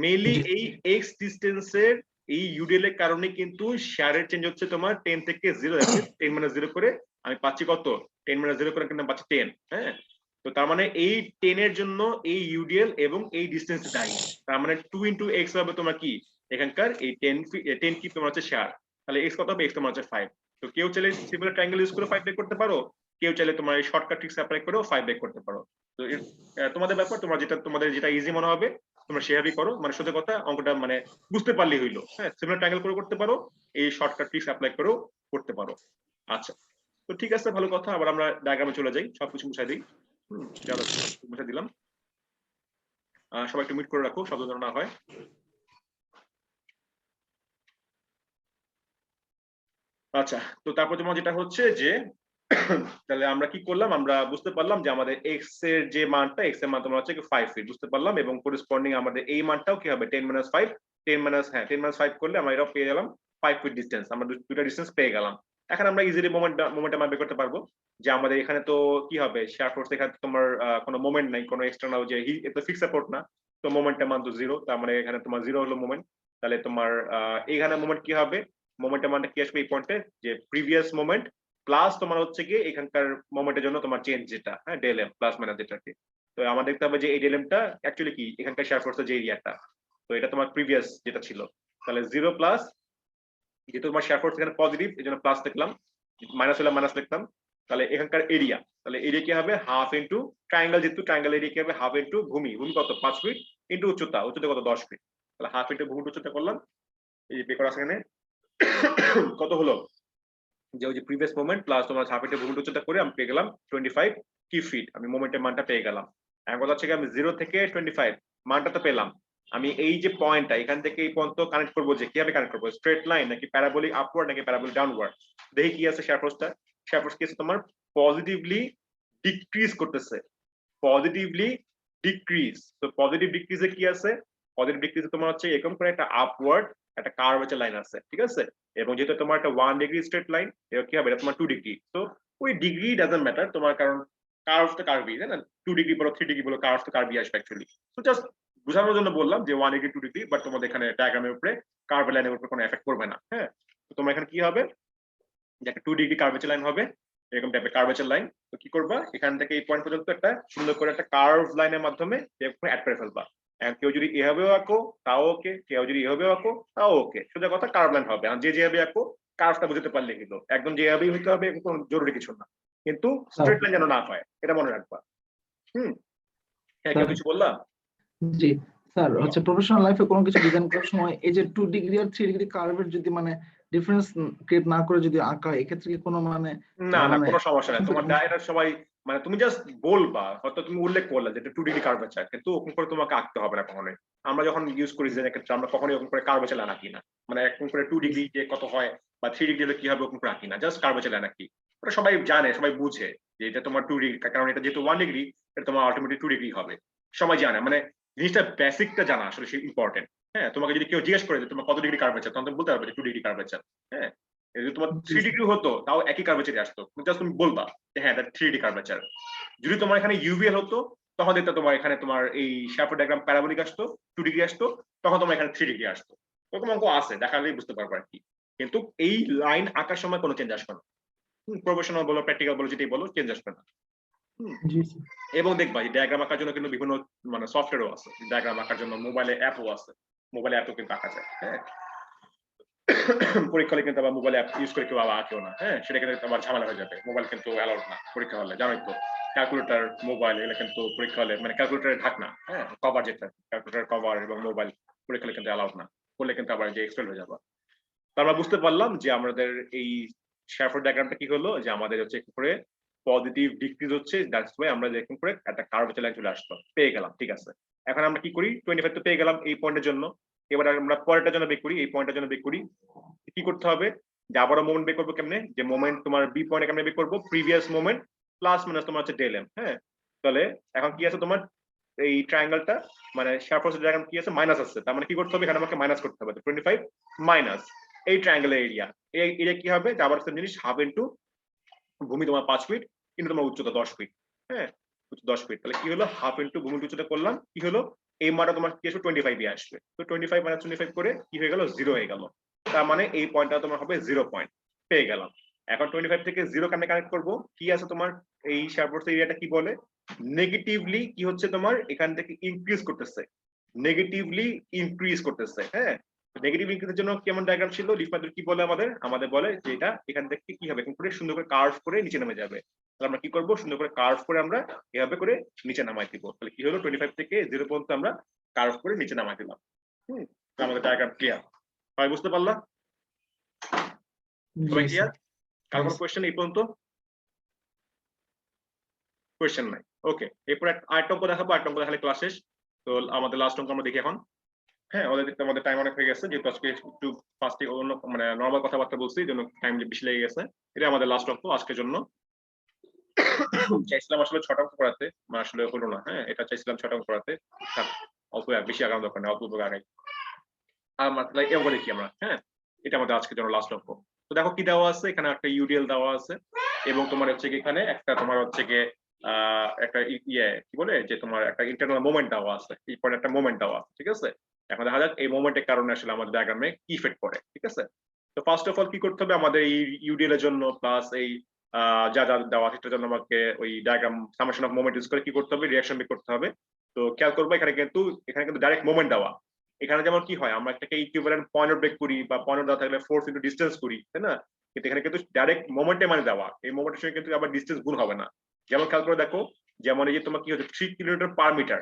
মেইনলি এই x ডিসটেন্সের এই ইউডিএল এর কারণে কিন্তু শেয়ারের চেঞ্জ হচ্ছে তোমার 10 থেকে 0, 10 - 0 করে আমি পাচ্ছি কত, 10 - 0 করে কিন্তু পাচ্ছি 10। হ্যাঁ, তো তার মানে এই 10 এর জন্য এই ইউডিএল এবং এই ডিসটেন্স দায়ী। তার মানে 2 × x হবে তোমার কি এখানকার এই 10 কি তোমার হচ্ছে শেয়ার। তাহলে x কত হবে, x তোমার হচ্ছে 5। তো কেউ চাইলে সিমিলার ট্রায়াঙ্গেল ইউজ করে 5 বের করতে পারো, কেউ চাইলে তোমার এই শর্টকাট ট্রিক্স অ্যাপ্লাই করেও 5 বের করতে পারো। তো তোমাদের ব্যাপার, তোমাদের যেটা ইজি মনে হবে তোমরা সেভাবেই করো। মানে সোজা কথা, অঙ্কটা মানে বুঝতে পারলেই হইলো। হ্যাঁ, সিমিলার ট্রায়াঙ্গেল করে করতে পারো, এই শর্টকাট ট্রিক্স অ্যাপ্লাই করেও করতে পারো। আচ্ছা, তো ঠিক আছে, ভালো কথা। আবার আমরা ডায়াগ্রামে চলে যাই, সবকিছু মুছাই দিই। চলো মুছে দিলাম। সবাই একটু মিট করে রাখো, শব্দ যেন না হয়। আচ্ছা, তো তারপর তোমার যেটা হচ্ছে যে তাহলে আমরা কি করলাম, আমরা বুঝতে পারলাম যে আমাদের x এর যে মানটা, x এর মান তোমার হচ্ছে 5 ফিট, বুঝতে পারলাম। এবং করেসপন্ডিং আমাদের এই মানটাও কি হবে, 10 - 5, 10 - 5 করলে আমরা এটাও পেয়ে গেলাম 5 ফিট ডিসটেন্স। আমরা দুটো ডিসটেন্স পেয়ে গেলাম। এখন আমরা ইজিলি মোমেন্টাম বের করতে পারবো যে আমাদের এখানে তো কি হবে, শেয়ার ফোর্স এখানে তোমার কোনো মোমেন্ট নাই, কোনো এক্সটার্নাল যে এটা ফিক্স সাপোর্ট না, তো মোমেন্টের মান তো 0। তার মানে এখানে তোমার 0 হলো মোমেন্ট। তাহলে তোমার এখানে মোমেন্ট কি হবে, মোমেন্টের মানটা কি আসবে এই পয়েন্টে, যে প্রিভিয়াস মোমেন্ট প্লাস তোমার হচ্ছে কি এখানকার মোমেন্টের জন্য তোমার চেঞ্জ যেটা, হ্যাঁ, ডেল এম প্লাস মাইনাস যেটাকে। তো আমাদের দেখতে হবে যে এই ডেল এমটা অ্যাকচুয়ালি কি এখানকার শেয়ার ফোর্সের যে এরিয়াটা, তো এটা তোমার প্রিভিয়াস যেটা ছিল। তাহলে 0 প্লাস, যেহেতু তোমার শেয়ার ফোর্স এখানে পজিটিভ এই জন্য প্লাস লিখলাম, মাইনাস হলে মাইনাস লিখতাম। তাহলে এখানকার এরিয়া, তাহলে এরিয়া কি হবে হাফ ইন্টু ট্রায়াঙ্গেল, যেহেতু ট্রায়াঙ্গেল এরিয়া কি হবে হাফ ইন্টু ভূমি, ভূমি কত 5 ফিট, ইন্টু উচ্চতা, উচ্চতা কত 10 ফিট। তাহলে হাফ ইন্টু ভূমি উচ্চতা করলাম, এই যে বের আছে এখানে কত হলো, যে ওই যে প্রিভিয়াস মোমেন্ট প্লাস তোমার হাফ ইন্টু ভূমি উচ্চতা করে আমি পেয়ে গেলাম 25 কি ফিট, আমি মোমেন্টের মানটা পেয়ে গেলাম। এখন কথা হচ্ছে আমি 0 থেকে 25 মানটা তো পেলাম, আমি এই যে পয়েন্টটা এখান থেকে এই পর্যন্ত কানেক্ট করবো, যে কিভাবে কানেক্ট করবো, স্ট্রেট লাইন নাকি প্যারাবোলিক আপওয়ার্ড নাকি প্যারাবোলিক ডাউনওয়ার্ড। দেখি কি আছে, শেয়ার ফোর্সটা কি আছে তোমার পজিটিভলি ডিক্রিজ করতেছে, পজিটিভলি ডিক্রিজ। তো পজিটিভ ডিক্রিজে কি আছে, পজিটিভ ডিক্রিজে তোমার হচ্ছে এরকম করে একটা আপওয়ার্ড একটা কার্ভেচার লাইন আছে, ঠিক আছে। এবং যেহেতু তোমার একটা 1 ডিগ্রি স্ট্রেট লাইন, এটা কি হবে, এটা তোমার 2 ডিগ্রি। তো ওই ডিগ্রি ডাজন্ট ম্যাটার তোমার, কারণ কার্ভ তো কার্ভই, তাই না, 2 ডিগ্রি বলো 3 ডিগ্রি বলো, কার্ভ তো কার্ভই আসবে অ্যাকচুয়ালি। তো জাস্ট বোঝানোর জন্য বললাম যে 1 ডিগ্রি 2 ডিগ্রি, বাট তোমাদের এখানে ডায়াগ্রামের উপরে কার্ভ লাইনের উপরে কোনো এফেক্ট করবে না। হ্যাঁ, তো তোমার এখানে কি হবে, যে একটা 2 ডিগ্রি কার্ভেচার লাইন হবে, এরকম টাইপের কার্ভেচার লাইন। তো কি করবা, এখান থেকে এই পয়েন্ট পর্যন্ত একটা সুন্দর করে একটা কার্ভ লাইনের মাধ্যমে অ্যাড করে ফেলবা। কেউ যদি এভাবেও আঁকো তাও ওকে, কেউ যদি এভাবেও আঁকো তাও ওকে, সোজা কথা কার্ভ লাইন হবে। আর যে যেভাবে আঁকো কার্ভটা বুঝতে পারলে কিন্তু একদম যেভাবেই হইতে হবে কোনো জরুরি কিছু না, কিন্তু স্ট্রেট লাইন যেন না হয় এটা মনে রাখবা। হ্যাঁ, কেউ কিছু বললাম? জি স্যার, হচ্ছে প্রফেশনাল লাইফে কোনো কিছু ডিজাইন করার সময় এই যে 2 ডিগ্রি আর 3 ডিগ্রি কার্ভের যদি মানে ডিফারেন্স ক্রিয়েট না করে যদি আঁকা হয়, এক্ষেত্রে কি কোনো মানে না না, মানে কোনো সমস্যা নাই। তোমার ডায়রা সবাই মানে তুমি জাস্ট বলবা, হয়তো তুমি উল্লেখ করলে যে এটা 2 ডিগ্রি কার্ভেচার, কিন্তু ওরকম করে তোমাকে আঁকতে হবে না কখনোই। আমরা যখন ইউজ করি ডিজাইনের ক্ষেত্রে আমরা কখনোই ওরকম করে কার্ভেচার লাইন আঁকি না, মানে এরকম করে 2 ডিগ্রি যে কত হয় বা 3 ডিগ্রি হলে কি হবে ওরকম করে আঁকি না, জাস্ট কার্ভেচার লাইন আঁকি। ওটা সবাই জানে, সবাই বুঝে যে এটা তোমার 2 ডিগ্রি, কারণ এটা যেহেতু 1 ডিগ্রি এটা তোমার আলটিমেটলি 2 ডিগ্রি হবে। সবাই জানে, মানে জিনিসটা বেসিকটা জানা আসলে সেই ইম্পর্টেন্ট। হ্যাঁ, তোমাকে যদি কেউ জিজ্ঞেস করে যে তোমার কত ডিগ্রি কার্ভেচার, তখন তুমি বলতে পারবে যে 2 ডিগ্রি কার্ভেচার। হ্যাঁ, যদি তোমার 3 ডিগ্রি হতো তাও একই কার্ভেচারই আসতো, জাস্ট তুমি বলবা যে হ্যাঁ এটা 3 ডিগ্রি কার্ভেচার। যদি তোমার এখানে ইউভিএল হতো তখন দেখতে তোমার এখানে তোমার এই শ্যাফট ডায়াগ্রাম প্যারাবোলিক আসতো, 2 ডিগ্রি আসতো, তখন তোমার এখানে 3 ডিগ্রি আসতো। এরকম অঙ্ক আছে, দেখালেই বুঝতে পারবো আর কি। কিন্তু এই লাইন আঁকার সময় কোনো চেঞ্জ আসবে না, প্রফেশনাল বলো প্র্যাকটিক্যাল বলো যেটাই বলো, চেঞ্জ আসবে না। এবং দেখবা এই ডায়াগ্রাম আঁকার জন্য কিন্তু বিভিন্ন মানে সফটওয়্যারও আছে, ডায়াগ্রাম আঁকার জন্য মোবাইলে অ্যাপও আছে, মোবাইলে অ্যাপও কিন্তু আঁকা যায়। হ্যাঁ, পরীক্ষা হলে কিন্তু আবার মোবাইল অ্যাপ ইউজ করে কেউ আবার আঁকেও না। হ্যাঁ, সেটা কিন্তু আবার ঝামেলা হয়ে যাবে, মোবাইল কিন্তু অ্যালাউড না পরীক্ষা হলে, জানোই তো। ক্যালকুলেটর মোবাইল এগুলো কিন্তু পরীক্ষা হলে, মানে ক্যালকুলেটরের ঢাকনা, হ্যাঁ কভার যেটা, ক্যালকুলেটর কভার এবং মোবাইল পরীক্ষা হলে কিন্তু অ্যালাউড না, করলে কিন্তু আবার যে এক্সপেল হয়ে যাবে। তো আমরা বুঝতে পারলাম যে আমাদের এই শ্যাফট ডায়াগ্রামটা কি হলো, যে আমাদের হচ্ছে একটু করে পজিটিভ ডিক্রিজ হচ্ছে, দ্যাটস ওয়াই আমরা এরকম করে একটা কার্ভেচার লাইন চলে আসলো, পেয়ে গেলাম, ঠিক আছে। এখন আমরা কি করি 25 তো পেয়ে গেলাম এই পয়েন্টের জন্য। এবার আমরা পরেরটার জন্য বের করি, এই পয়েন্টের জন্য বের করি। কি করতে হবে যে আবারও মোমেন্ট বের করবো কেমনে, যে মোমেন্ট তোমার বি পয়েন্টে কেমনে বের করবো, প্রিভিয়াস মোমেন্ট প্লাস মাইনাস তোমার হচ্ছে ডেল এম। হ্যাঁ, তাহলে এখন কি আছে তোমার এই ট্রায়াঙ্গেলটা মানে সারফেসের জায়গা কি আছে মাইনাস আছে, তার মানে কি করতে হবে এখানে আমাকে মাইনাস করতে হবে। 25 মাইনাস এই ট্রায়াঙ্গেলের এরিয়া, এই এরিয়া কি হবে যে আবার সেম জিনিস হাফ ইনটু ভূমি তোমার 5 ফিট কিন্তু তোমার উচ্চতা 10 ফিট। হ্যাঁ, 10 ফিট, তাহলে কি হলো হাফ ইনটু ভূমির উচ্চতা করলাম, কি হলো এই মানটা তোমার কি আসবে 25 আসবে। তো 25 মাইনাস 25 করে কি হয়ে গেল 0 হয়ে গেল। তার মানে এই পয়েন্টটা তোমার হবে 0 পয়েন্ট পেয়ে গেলাম। এখন 25 থেকে 0 কেমনে কানেক্ট করব, কি আছে তোমার এই সারফেস এরিয়াটা কি বলে নেগেটিভলি কি হচ্ছে তোমার এখান থেকে ইনক্রিজ করতেছে, নেগেটিভলি ইনক্রিজ করতেছে। হ্যাঁ, নেগেটিভ ইনক্রিজের জন্য কেমন ডায়াগ্রাম ছিল, লিফ মেথড কি বলে আমাদের বলে যে এটা এখান থেকে কি হবে এখান করে সুন্দর করে কার্ভ করে নিচে নেমে যাবে। তাহলে আমরা কি করব সুন্দর করে কার্ভ করে আমরা এভাবে করে নিচে নামাই দিব। তাহলে কি হলো 25 থেকে 0 পর্যন্ত আমরা কার্ভ করে নিচে নামাই দিলাম। আমাদের ডায়াগ্রাম ক্লিয়ার, সবাই বুঝতে পারলা? সবাই ক্লিয়ার? কার কোনো কোশ্চেন এই পর্যন্ত? কোশ্চেন নাই, ওকে। এরপর আরেকটা অঙ্ক দেখাবো, আরেকটা অঙ্ক দেখালে ক্লাস শেষ। তো আমাদের লাস্ট অঙ্ক আমরা দেখি এখন। হ্যাঁ, আমাদের টাইম অনেক হয়ে গেছে, যেহেতু আজকে একটু ফার্স্টে অন্য মানে নরমাল কথাবার্তা বলছি জন্য টাইম বেশি লেগে গেছে। এটা আমাদের লাস্ট অঙ্ক আজকের জন্য। চাইছিলাম আসলে 6টা অঙ্ক করাতে, আসলে হলো না। হ্যাঁ, এটা চাইছিলাম 6টা অঙ্ক করাতে, অল্প বেশি আগানো দরকার নেই, অল্প আগাই। তাহলে এই অঙ্ক দেখি আমরা। হ্যাঁ, এটা আমাদের আজকের জন্য লাস্ট অঙ্ক। তো দেখো কি দেওয়া আছে, এখানে একটা ইউডিএল দেওয়া আছে এবং তোমার হচ্ছে কি এখানে একটা তোমার হচ্ছে কি একটা ইয়ে কি বলে যে তোমার একটা ইন্টারনাল মোমেন্ট দেওয়া আছে, এই পয়েন্টে একটা মোমেন্ট দেওয়া আছে। ঠিক আছে, এখন দেখা যাক এই মোমেন্টের কারণে আসলে আমাদের ডায়াগ্রামে কি ইফেক্ট পড়ে। ঠিক আছে, তো ফার্স্ট অফ অল কি করতে হবে আমাদের এই ইউডিএল এর জন্য প্লাস এই যা যা দেওয়া সেটার জন্য আমাকে ওই diagram summation of moment use করে কি করতে হবে রিঅ্যাকশন বের করতে হবে। তো খেয়াল করবো এখানে কিন্তু ডাইরেক্ট মোমেন্ট দেওয়া। এখানে যেমন কি হয় আমরা একটাকে ইকুইভ্যালেন্ট পয়েন্ট ব্রেক করি বা পয়েন্ট দেওয়া থাকলে ফোর্স ইনটু ডিসটেন্স করি, তাই না? কিন্তু এখানে কিন্তু ডাইরেক্ট মোমেন্টে মানে দেওয়া, এই মোমেন্টের সঙ্গে কিন্তু আবার ডিসটেন্স গুণ হবে না। যেমন খেয়াল করে দেখো, যেমন এই যে তোমার কি হচ্ছে 3 কিলোমিটার পার মিটার,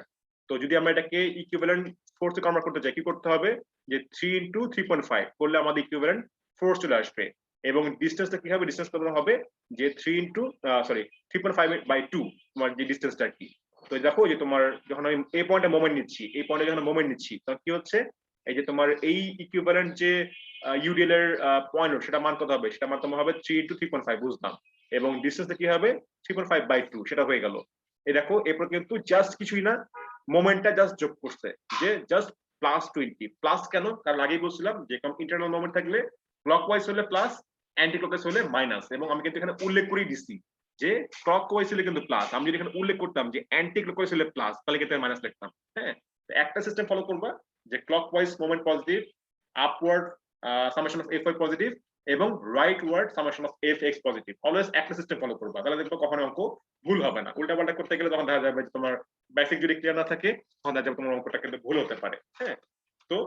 তো যদি আমরা এটাকে ইকুইভ্যালেন্ট ফোর্সে কনভার্ট করতে চাই কি করতে হবে যে 3 ইনটু 3.5 করলে আমাদের ইকুইভ্যালেন্ট ফোর্স চলে আসবে। এবং ডিসটেন্সটা কি হবে, ডিসটেন্স কত হবে যে 3.5/2 তোমার যে ডিসটেন্সটা কি। তো দেখো যে তোমার যখন আমি এই পয়েন্টে মোমেন্ট নিচ্ছি, এই পয়েন্টে যখন মোমেন্ট নিচ্ছি তখন কি হচ্ছে এই যে তোমার এই ইকুইভ্যালেন্ট যে ইউডিএল এর পয়েন্ট সেটা মান কত হবে, সেটা মান তোমার হবে 3 ইনটু 3.5 বুঝলাম, এবং ডিসটেন্সটা কি হবে 3.5/2 সেটা হয়ে গেল। এই দেখো এরপর কিন্তু জাস্ট কিছুই না, মোমেন্টটা জাস্ট যোগ করছে যে জাস্ট +20। প্লাস কেন, কারণ আগেই বলছিলাম যে ইন্টারনাল মোমেন্ট থাকলে ক্লকওয়াইজ হলে প্লাস, অ্যান্টি ক্লকওয়াইজ হলে মাইনাস। এবং আমি কিন্তু এখানে উল্লেখ করেই দিচ্ছি যে ক্লকওয়াইজ হলে কিন্তু প্লাস, আমি যদি এখানে উল্লেখ করতাম যে অ্যান্টি ক্লকওয়াইজ হলে প্লাস তাহলে কিন্তু মাইনাস লিখতাম। হ্যাঁ, একটা সিস্টেম ফলো করবা যে clockwise moment positive, upward summation of Fy positive এবং rightward summation of Fx positive. Always একটা সিস্টেম ফলো করবা, তাহলে দেখো কখনো অঙ্ক ভুল হবে না। উল্টাপাল্টা করতে গেলে তখন দেখা যাবে যে তোমার বেসিক যদি ক্লিয়ার না থাকে তখন দেখা যাবে তোমার অঙ্কটা কিন্তু ভুল হতে পারে। হ্যাঁ, তো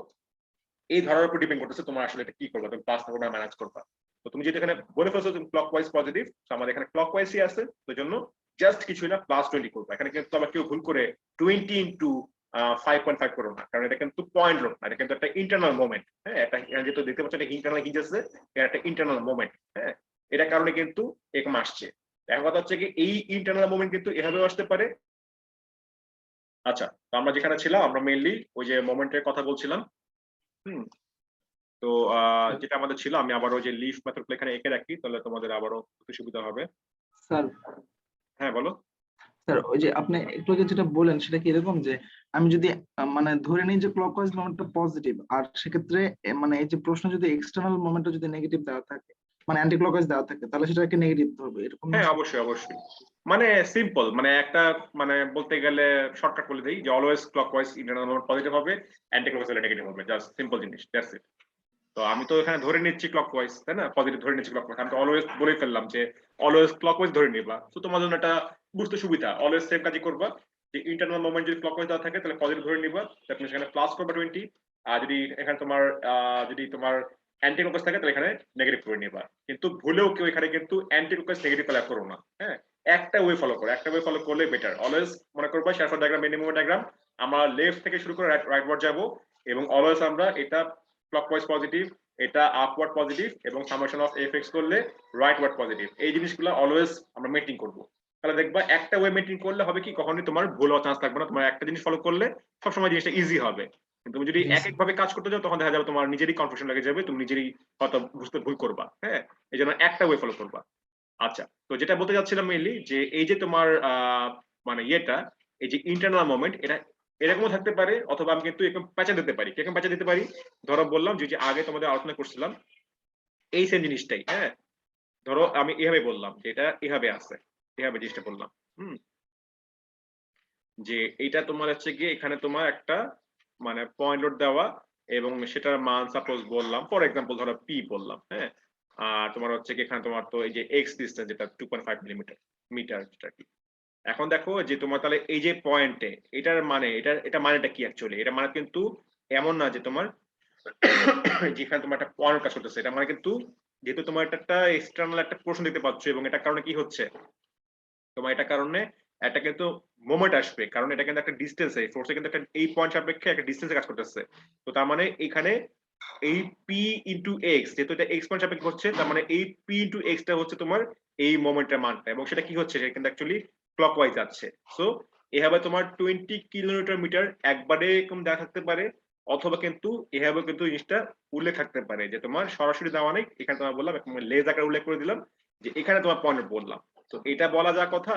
এই ধরার উপর ডিপেন্ড করতেছে তোমার আসলে এটা কি করবে, তুমি প্লাস করবে না ম্যানেজ করবা। তো তুমি যদি এখানে বলে ফেলছো তুমি ক্লকওয়াইজ পজিটিভ, তো আমাদের এখানে ক্লকওয়াইজই আছে, তো জন্য জাস্ট কিছুই না +20 করবা। এখানে কিন্তু আবার কেউ ভুল করে 20 ইনটু 5.5 করো না, কারণ এটা কিন্তু পয়েন্ট রোড না, এটা কিন্তু একটা ইন্টারনাল মোমেন্ট। হ্যাঁ, এটা যেহেতু দেখতে পাচ্ছ এটা ইন্টারনাল হিঞ্জ আছে, এটা একটা ইন্টারনাল মোমেন্ট। হ্যাঁ, এটার কারণে কিন্তু এরকম আসছে। এখন কথা হচ্ছে কি এই ইন্টারনাল মোমেন্ট কিন্তু এভাবেও আসতে পারে। আচ্ছা, তো আমরা যেখানে ছিলাম আমরা মেইনলি ওই যে মোমেন্টের কথা বলছিলাম। তো যেটা আমাদের ছিল, আমি আবার ওই যে লিফ মেথড এখানে এঁকে রাখি, তাহলে তোমাদের আবারও একটু সুবিধা হবে। স্যার হ্যাঁ বলো। স্যার ওই যে আপনি একটু আগে যেটা বলেন সেটা কি এরকম যে আমি যদি মানে ধরে নিই যে ক্লকওয়াইজ মোমেন্টটা পজিটিভ, আর সেক্ষেত্রে মানে এই যে প্রশ্ন যদি এক্সটার্নাল মোমেন্টটা যদি নেগেটিভ দেওয়া থাকে মানে অ্যান্টি ক্লকওয়াইজ দেওয়া থাকে তাহলে সেটাকে নেগেটিভ ধরবে এরকম না? হ্যাঁ অবশ্যই অবশ্যই, মানে সিম্পল, মানে একটা মানে বলতে গেলে শর্টকাট বলে দেই যে always clockwise internal moment positive হবে, অ্যান্টি ক্লকওয়াইজ নেগেটিভ হবে, জাস্ট সিম্পল জিনিস, দ্যাটস ইট। তো আমি তো এখানে ধরে নিচ্ছি ক্লকওয়াইজ, তাই না, পজিটিভ ধরে নিচ্ছি ক্লকওয়াইজ, আমি তো অলওয়েজ বলেই ফেললাম যে অলওয়েজ ক্লকওয়াইজ ধরে নিবা। তো তোমার জন্য এটা বুঝতে সুবিধা, অলওয়েজ সেম কাজই করবা যে ইন্টারনাল মোমেন্ট যদি ক্লকওয়াইজ দেওয়া থাকে তাহলে পজিটিভ ধরে নিবা, তারপরে সেখানে প্লাস করবা 20, আর যদি এখানে তোমার অ্যান্টি ক্লকওয়াইজ থাকে তাহলে এখানে নেগেটিভ করে নিবা। কিন্তু ভুলেও কেউ এখানে কিন্তু অ্যান্টি ক্লকওয়াইজ নেগেটিভ ফেলা করো না। হ্যাঁ, একটা ওয়ে ফলো করো, একটা ওয়ে ফলো করলে বেটার। অলওয়েজ মনে করবা শেরফার ডায়াগ্রাম, মিনিমাম ডায়াগ্রাম, আমরা লেফট থেকে শুরু করে রাইট ওয়ার্ড যাব, এবং অলওয়েজ আমরা এটা ক্লকওয়াইজ পজিটিভ, এটা আপওয়ার্ড পজিটিভ, এবং সামেশন অফ Fx করলে রাইটওয়ার্ড পজিটিভ। এই জিনিসগুলো অলওয়েজ আমরা মেইনটেইন করব। তাহলে দেখবা একটা ওয়ে মেনটেন করলে হবে কি কখনোই তোমার ভুল হওয়ার চান্স থাকবে না, তোমার একটা জিনিস ফলো করলে সবসময় জিনিসটা ইজি হবে। কিন্তু তুমি যদি Yes, এক এক ভাবে কাজ করতে যাও তখন দেখা যাবে তোমার নিজেরই কনফিউশন লেগে যাবে, তুমি নিজেরই হয়তো বুঝতে ভুল করবা। হ্যাঁ, এই জন্য একটা ওয়ে ফলো করবা। আচ্ছা, তো যেটা বলতে যাচ্ছিলাম মেইনলি যে এই যে তোমার মানে ইয়েটা, এই যে ইন্টারনাল মোমেন্ট, এটা এরকমও থাকতে পারে অথবা আমি কিন্তু এরকম প্যাঁচা দিতে পারি। কিরকম প্যাঁচা দিতে পারি? ধরো বললাম যে আগে তোমাদের আলোচনা করছিলাম এই সেম জিনিসটাই। হ্যাঁ, ধরো আমি এভাবে বললাম যে এটা এভাবে আছে, এভাবে জিনিসটা বললাম। হুম, যে এটা তোমার হচ্ছে গিয়ে এখানে তোমার একটা মানে পয়েন্ট লোড দেওয়া এবং সেটার মান সাপোজ বললাম ফর এক্সাম্পল ধরো পি বললাম। হ্যাঁ, আর তোমার হচ্ছে কি এখানে তোমার তো এই যে এক্স ডিসটেন্স যেটা 2.5 মিলিমিটার মিটার যেটা কি। এখন দেখো যে তোমার তাহলে এই যে পয়েন্টে এটার মানে এটা মানেটা কি অ্যাকচুয়ালি? এটা মানে কিন্তু এমন না যে তোমার যেখানে তোমার একটা পয়েন্ট কাজ করতেছে, এটা মানে কিন্তু যেহেতু তোমার এটা একটা এক্সটার্নাল একটা পোর্শন দেখতে পাচ্ছ এবং এটার কারণে কি হচ্ছে তোমার এটার কারণে একটা কিন্তু মোমেন্ট আসবে, কারণ এটা কিন্তু একটা ডিসটেন্স, এই ফোর্সে কিন্তু একটা এই পয়েন্ট সাপেক্ষে একটা ডিসটেন্সে কাজ করতেছে। তো তার মানে এখানে এই পি ইন্টু এক্স, যেহেতু এটা এক্স পয়েন্ট সাপেক্ষে হচ্ছে, তার মানে এই পি ইন্টু এক্সটা হচ্ছে তোমার এই মোমেন্টের মানটা, এবং সেটা কি হচ্ছে সেটা কিন্তু অ্যাকচুয়ালি ক্লকওয়াইজ যাচ্ছে। সো এভাবে তোমার 20 কিলোমিটার মিটার একবারে এরকম দেওয়া থাকতে পারে, অথবা কিন্তু এভাবে কিন্তু জিনিসটা উল্লেখ থাকতে পারে যে তোমার সরাসরি দেওয়া নেই, এখানে তোমার বললাম লেজ আকারে উল্লেখ করে দিলাম যে এখানে তোমার পয়েন্ট বললাম। তো এটা বলা যা কথা,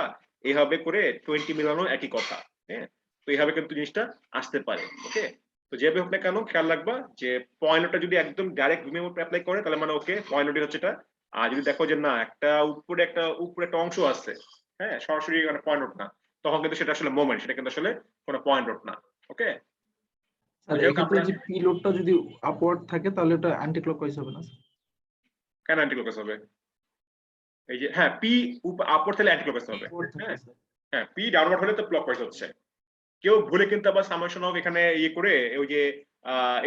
এভাবে করে 20 মিলানো একই কথা। হ্যাঁ, তো এইভাবে কিন্তু জিনিসটা আসতে পারে। ওকে, তো যেভাবে হোক না কেন খেয়াল রাখবা যে পয়েন্টটা যদি একদম ডাইরেক্ট বিমের উপর অ্যাপ্লাই করে তাহলে মানে ওকে পয়েন্ট হচ্ছে এটা। আর যদি দেখো যে না একটা উপরে একটা অংশ আছে, হ্যাঁ সরাসরি মানে পয়েন্ট না, তখন কিন্তু সেটা আসলে মোমেন্ট, সেটা কিন্তু আসলে কোনো পয়েন্ট না। ওকে, স্যার যাই হোক এক্ষেত্রে আমরা যে পি লোডটা যদি আপওয়ার্ড থাকে তাহলে ওটা অ্যান্টি ক্লকওয়াইজ হবে না স্যার? কেন অ্যান্টি ক্লকওয়াইজ হবে? এই যে হ্যাঁ পি আপওয়ার্ড তাহলে অ্যান্টি ক্লকওয়াইজ হবে। আপওয়ার্ড থাকলে হ্যাঁ স্যার। হ্যাঁ, পি ডাউনওয়ার্ড হলে তো ক্লকওয়াইজ হচ্ছে। কেউ ভুলে কিন্তু আবার সামেশন অফ এখানে ইয়ে করে ওই যে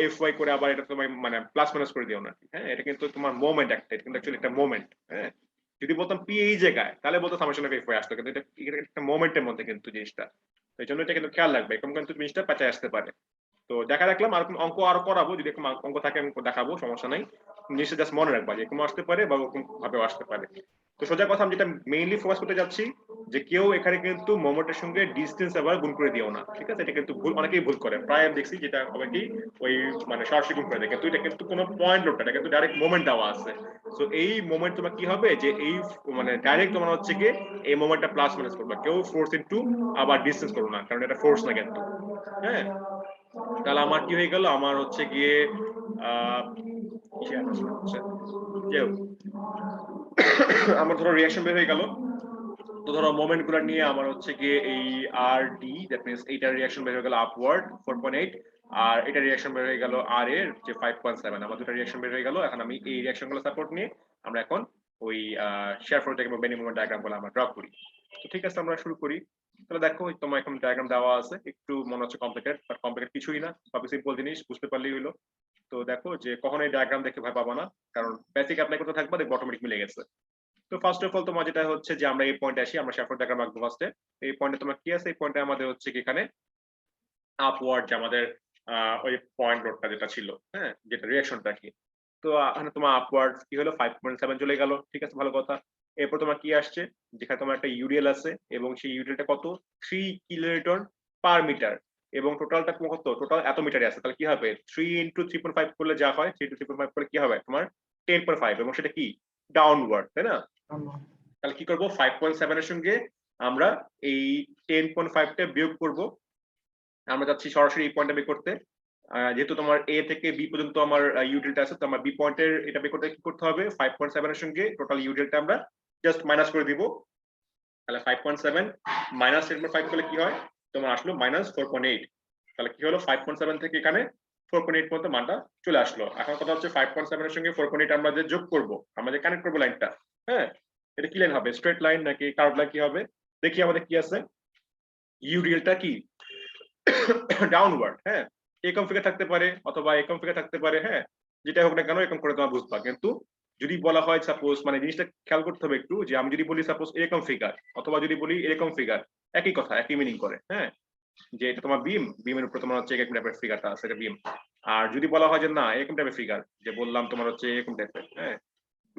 এফ ওয়াই করে আবার এটা তোমার মানে প্লাস মাইনাস করে দিও না। হ্যাঁ, এটা কিন্তু তোমার মোমেন্ট একটা, এটা কিন্তু অ্যাকচুয়ালি একটা মোমেন্ট। হ্যাঁ, যদি বলতাম পি এই জায়গায় তাহলে বলতো সামেশন অফ এফ ওয়াই আসতো, কিন্তু এটা একটা মোমেন্টের মধ্যে কিন্তু জিনিসটা। তো এই জন্য এটা কিন্তু খেয়াল রাখবে, এরকম কিন্তু জিনিসটা পেঁচায় আসতে পারে। তো দেখা রাখলাম, আর অঙ্ক আরো করাবো, যদি এরকম অঙ্ক থাকে আমি দেখাবো, সমস্যা নাই। জিনিসটা জাস্ট মনে রাখবা যে এরকম আসতে পারে বা ওরকম ভাবেও আসতে পারে। তো সোজা কথা আমি যেটা মেইনলি ফোকাস করতে যাচ্ছি যে কেউ এখানে কিন্তু মোমেন্টের সঙ্গে ডিসটেন্স আবার গুণ করে দিও না। ঠিক আছে, এটা কিন্তু ভুল, অনেকেই ভুল করে, প্রায় আমি দেখছি যেটা হবে কি ওই মানে সরাসরি গুণ করে দেয়, কিন্তু এটা কিন্তু কোনো পয়েন্ট লোডটা, এটা কিন্তু ডাইরেক্ট মোমেন্ট দেওয়া আছে। সো এই মোমেন্ট তোমার কি হবে যে এই মানে ডাইরেক্ট তোমার হচ্ছে কি এই মোমেন্টটা প্লাস মাইনাস করবে, কেউ ফোর্স ইনটু আবার ডিসটেন্স করো না, কারণ এটা ফোর্স না কিন্তু। হ্যাঁ, তাহলে আমার কি হয়ে গেল, আমার হচ্ছে গিয়ে আমার ধরো রিয়াকশন বের হয়ে গেল। তো ধরো মোমেন্ট গুলো নিয়ে আমার হচ্ছে গিয়ে এই আর ডি, দ্যাট মিন্স এইটার রিয়াকশন বের হয়ে গেল আপওয়ার্ড 4.8, আর এটা রিয়াকশন বের হয়ে গেল আর এর যে 5.7। আমার দুটো রিয়াকশন বের হয়ে গেল। এখন আমি এই রিয়াকশন গুলো সাপোর্ট নিয়ে আমরা এখন ওই শেয়ার ফোর থেকে বেনি মোমেন্ট ডায়াগ্রাম গুলো আমরা ড্র করি। তো ঠিক আছে, আমরা শুরু করি। তাহলে দেখো তোমার এখন ডায়াগ্রাম দেওয়া আছে, একটু মনে হচ্ছে কমপ্লিকেটেড, বাট কমপ্লিকেট কিছুই না, সবই সিম্পল জিনিস, বুঝতে পারলেই হলো। তো দেখো যে কখনো এই ডায়াগ্রাম দেখে ভয় পাবা না, কারণ বেসিক অ্যাপ্লাই করতে থাকবা দেখো অটোমেটিক মিলে গেছে। তো ফার্স্ট অফ অল তোমার যেটা হচ্ছে যে আমরা এই পয়েন্টে আসি, আমরা শেয়ার ডায়াগ্রাম আঁকবো ফার্স্টে। এই পয়েন্টে তোমার কি আছে? এই পয়েন্টে আমাদের হচ্ছে কি এখানে আপওয়ার্ড যে আমাদের ওই পয়েন্ট লোডটা যেটা ছিল, হ্যাঁ যেটা রিঅ্যাকশনটা কি। তো এখানে তোমার আপওয়ার্ড কি হলো 5.7 চলে গেল, ঠিক আছে ভালো কথা। এরপর তোমার কি আসছে, যেখানে তোমার একটা ইউডিএল আছে এবং সেই ইউডিএলটা কত 3 কিলোনিউটন পার মিটার, এবং টোটালটা কত, টোটাল এত মিটারে আছে। তাহলে কি হবে 3 ইনটু 3.5 করলে যা হয় 3 টু 3.5 করলে কি হবে তোমার 10.5, এবং সেটা কি ডাউনওয়ার্ড, তাই না? তাহলে কি করব 5.7 এর সঙ্গে আমরা এই 10.5 টা বিয়োগ করব। আমরা যাচ্ছি সরাসরি এই পয়েন্টটা বের করতে, যেহেতু তোমার এ থেকে বি পর্যন্ত আমার ইউটিলটা আছে, তো আমার বি পয়েন্টের এটা বের করতে কি করতে হবে 5.7 এর সঙ্গে টোটাল ইউটিলটা আমরা জাস্ট মাইনাস করে দিব। তাহলে 5.7 মাইনাস 10.5 করলে কি হয় তোমার আসলো মাইনাস 4.8। তাহলে কি হলো 5.7 থেকে এখানে 4.8 পর্যন্ত মানটা চলে আসলো। এখন কথা হচ্ছে 5.7 এর সঙ্গে 4.8 আমরা যে যোগ করব, আমরা যে কানেক্ট করবো লাইনটা, হ্যাঁ এটা কি লাইন হবে, স্ট্রেট লাইন নাকি কার্ভ লাইন কি হবে? দেখি আমাদের কি আছে, ইউডিএলটা কি ডাউনওয়ার্ড। হ্যাঁ, এরকম ফিগার থাকতে পারে অথবা এরকম ফিগার থাকতে পারে, হ্যাঁ যেটা হোক না কেন এরকম করে তোমার বুঝবা। কিন্তু যদি বলা হয় সাপোজ, মানে জিনিসটা খেয়াল করতে হবে একটু, যে আমি যদি বলি সাপোজ এরকম ফিগার অথবা যদি বলি এরকম ফিগার, একই কথা একই মিনিং করে। হ্যাঁ, যে এটা তোমার বিম, বিমের উপর তোমার হচ্ছে এরকম টাইপের ফিগারটা আছে, এটা বিম। আর যদি বলা হয় যে না এরকম টাইপের ফিগার, যে বললাম তোমার হচ্ছে এরকম টাইপের, হ্যাঁ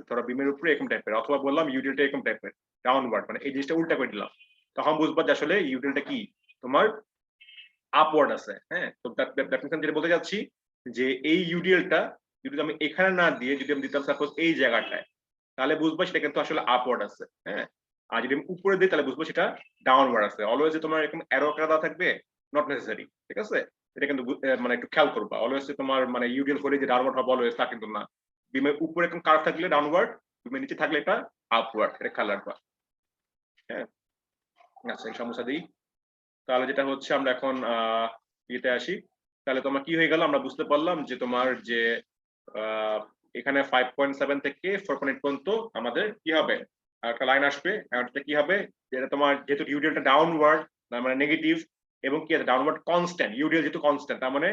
ধরো বিমের উপরে এরকম টাইপের, অথবা বললাম ইউডিএলটা এরকম টাইপের ডাউনওয়ার্ড, মানে এই জিনিসটা উল্টা করে দিলাম, তখন বুঝবা যে আসলে ইউডিএলটা কি তোমার আপওয়ার্ড আছে। হ্যাঁ, তো যেটা বলতে যাচ্ছি যে এই ইউডিএলটা যদি আমি এখানে না দিয়ে যদি আমি দিতাম সাপোজ এই জায়গাটায়, তাহলে বুঝবো সেটা কিন্তু আসলে আপওয়ার্ড আছে। হ্যাঁ, আর যদি আমি উপরে দিই তাহলে বুঝবো সেটা ডাউনওয়ার্ড আছে। অলওয়েজ যে তোমার এরকম অ্যারো আকারে দেওয়া থাকবে, নট নেসেসারি, ঠিক আছে? এটা কিন্তু মানে একটু খেয়াল করবা। অলওয়েজ তোমার মানে ইউডিএল হলে যে ডাউনওয়ার্ড হবে অলওয়েজ তা কিন্তু না। বিমের উপরে এরকম কার্ভ থাকলে ডাউনওয়ার্ড, বিমের নিচে থাকলে এটা আপওয়ার্ড, এটা খেয়াল রাখবা। হ্যাঁ, আচ্ছা এই সমস্যা দিই। তাহলে যেটা হচ্ছে আমরা এখন ইয়েতে আসি। তাহলে তোমার কি হয়ে গেল, আমরা বুঝতে পারলাম যে তোমার যে এখানে 5.7 থেকে 4.8 পর্যন্ত আমাদের কি হবে, একটা লাইন আসবে, এটা কি হবে, যেটা তোমার যেহেতু ইউডিএলটা ডাউনওয়ার্ড মানে নেগেটিভ, এবং কি আছে ডাউনওয়ার্ড কনস্ট্যান্ট, ইউডিএল যেহেতু কনস্ট্যান্ট তার মানে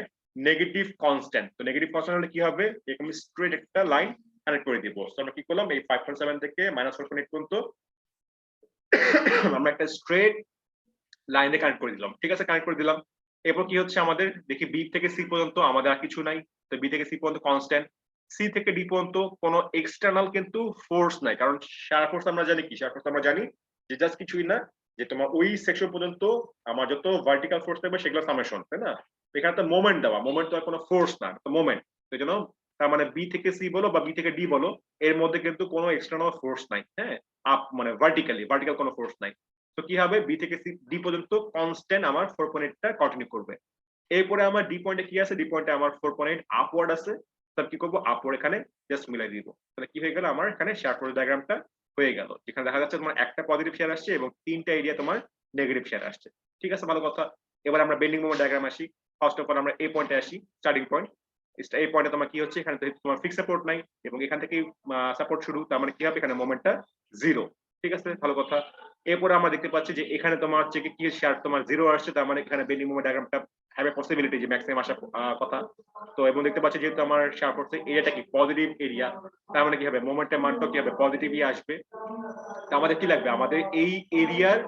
নেগেটিভ কনস্ট্যান্ট। তো নেগেটিভ কনস্ট্যান্ট হলে কি হবে, এরকম স্ট্রেট একটা লাইন কানেক্ট করে দিব। তো আমরা কি করলাম, এই 5.7 থেকে -4.8 পর্যন্ত আমরা একটা স্ট্রেট লাইনে কানেক্ট করে দিলাম। ঠিক আছে, কানেক্ট করে দিলাম। এরপর কি হচ্ছে আমাদের দেখি বি থেকে সি পর্যন্ত আমাদের আর কিছু নাই। তো বি থেকে সি পর্যন্ত কনস্ট্যান্ট, সি থেকে ডি পর্যন্ত কোনো এক্সটার্নাল কিন্তু ফোর্স নাই, কারণ শার ফোর্স আমরা জানি কি, শার ফোর্স আমরা জানি যে জাস্ট কিছুই না, যে তোমার ওই সেকশন পর্যন্ত আমার যত ভার্টিক্যাল ফোর্স থাকবে সেগুলো সামেশন, তাই না? এখানে তো মোমেন্ট দেওয়া, মোমেন্ট তো আর কোনো ফোর্স না, তো মোমেন্ট। এই জন্য তার মানে বি থেকে সি বলো বা বি থেকে ডি বলো, এর মধ্যে কিন্তু কোনো এক্সটার্নাল ফোর্স নাই। হ্যাঁ, আপ মানে ভার্টিক্যাল কোনো ফোর্স নাই। তো কি হবে, বি থেকে সি ডি পর্যন্ত কনস্ট্যান্ট আমার 4.8 টা কন্টিনিউ করবে। এরপরে আমার ডি পয়েন্টে কি আছে, ডি পয়েন্টে আমার 4.8 আপওয়ার্ড আছে। তাহলে কি করবো, আপওয়ার্ড এখানে জাস্ট মিলাই দিব। তাহলে কি হয়ে গেল, আমার এখানে শেয়ার ফোর্স ডায়াগ্রামটা হয়ে গেল, যেখানে দেখা যাচ্ছে তোমার একটা পজিটিভ শেয়ার আসছে এবং তিনটা এরিয়া তোমার নেগেটিভ শেয়ার আসছে। ঠিক আছে, ভালো কথা। এবার আমরা বেন্ডিং মোমেন্ট ডায়াগ্রাম আসি। ফার্স্ট অফ অল আমরা এই পয়েন্টে আসি, স্টার্টিং পয়েন্ট। এই পয়েন্টে তোমার কি হচ্ছে, এখানে তোমার ফিক্স সাপোর্ট নাই এবং এখান থেকে সাপোর্ট শুরু, তার মানে কি হবে, এখানে মোমেন্টটা জিরো। ঠিক আছে, ভালো কথা। এরপরে আমরা দেখতে পাচ্ছি যে এখানে তোমার হচ্ছে কি শেয়ার তোমার জিরো আসছে, তার মানে এখানে বেন্ডিং মোমেন্ট ডায়াগ্রামটা হ্যাভ এ পসিবিলিটি যে ম্যাক্সিমাম আসার কথা। তো এবং দেখতে পাচ্ছি যেহেতু আমার শেয়ার ফোর্সের এরিয়াটা কি পজিটিভ এরিয়া, তার মানে কি হবে, মোমেন্টের মানটা কি হবে, পজিটিভই আসবে। তো আমাদের কি লাগবে, আমাদের এই এরিয়ার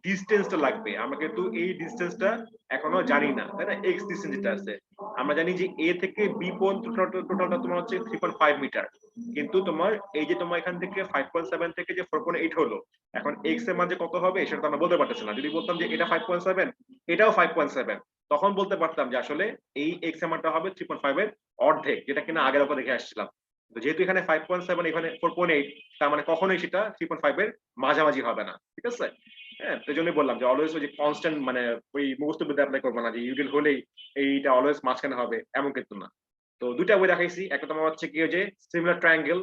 ডিসটেন্সটা লাগবে। আমরা কিন্তু এই ডিসটেন্সটা এখনো জানি না, তাই না? এক্স ডিসটেন্স যেটা আছে, আমরা জানি যে এ থেকে বি পর্যন্ত টোটালটা তোমার হচ্ছে 3.5 মিটার। কিন্তু তোমার এই যে তোমার এখান থেকে 5.7 থেকে যে 4.8 হলো, এখন এক্স এর মান যে কত হবে সেটা তো আমরা বলতে পারতেছি না। যদি বলতাম যে এটা 5.7, এটাও 5.7, তখন বলতে পারতাম যে আসলে এই এক্স এর মানটা হবে 3.5 এর অর্ধেক, যেটা কিনা আগের অঙ্ক দেখে আসছিলাম। তো যেহেতু এখানে 5.7, এখানে 4.8, তার মানে কখনোই সেটা 3.5 এর মাঝামাঝি হবে না। ঠিক আছে, হ্যাঁ, তো জন্যই বললাম যে অলওয়েজ ওই যে কনস্ট্যান্ট মানে ওই মুখস্থ বিদ্যা অ্যাপ্লাই করবো না যে ইউডিএল হলেই এইটা অলওয়েজ মাঝখানে হবে, এমন কিন্তু না। তো দুইটা বই দেখাইছি, একটা তোমার হচ্ছে কি যে সিমিলার ট্রায়াঙ্গেল,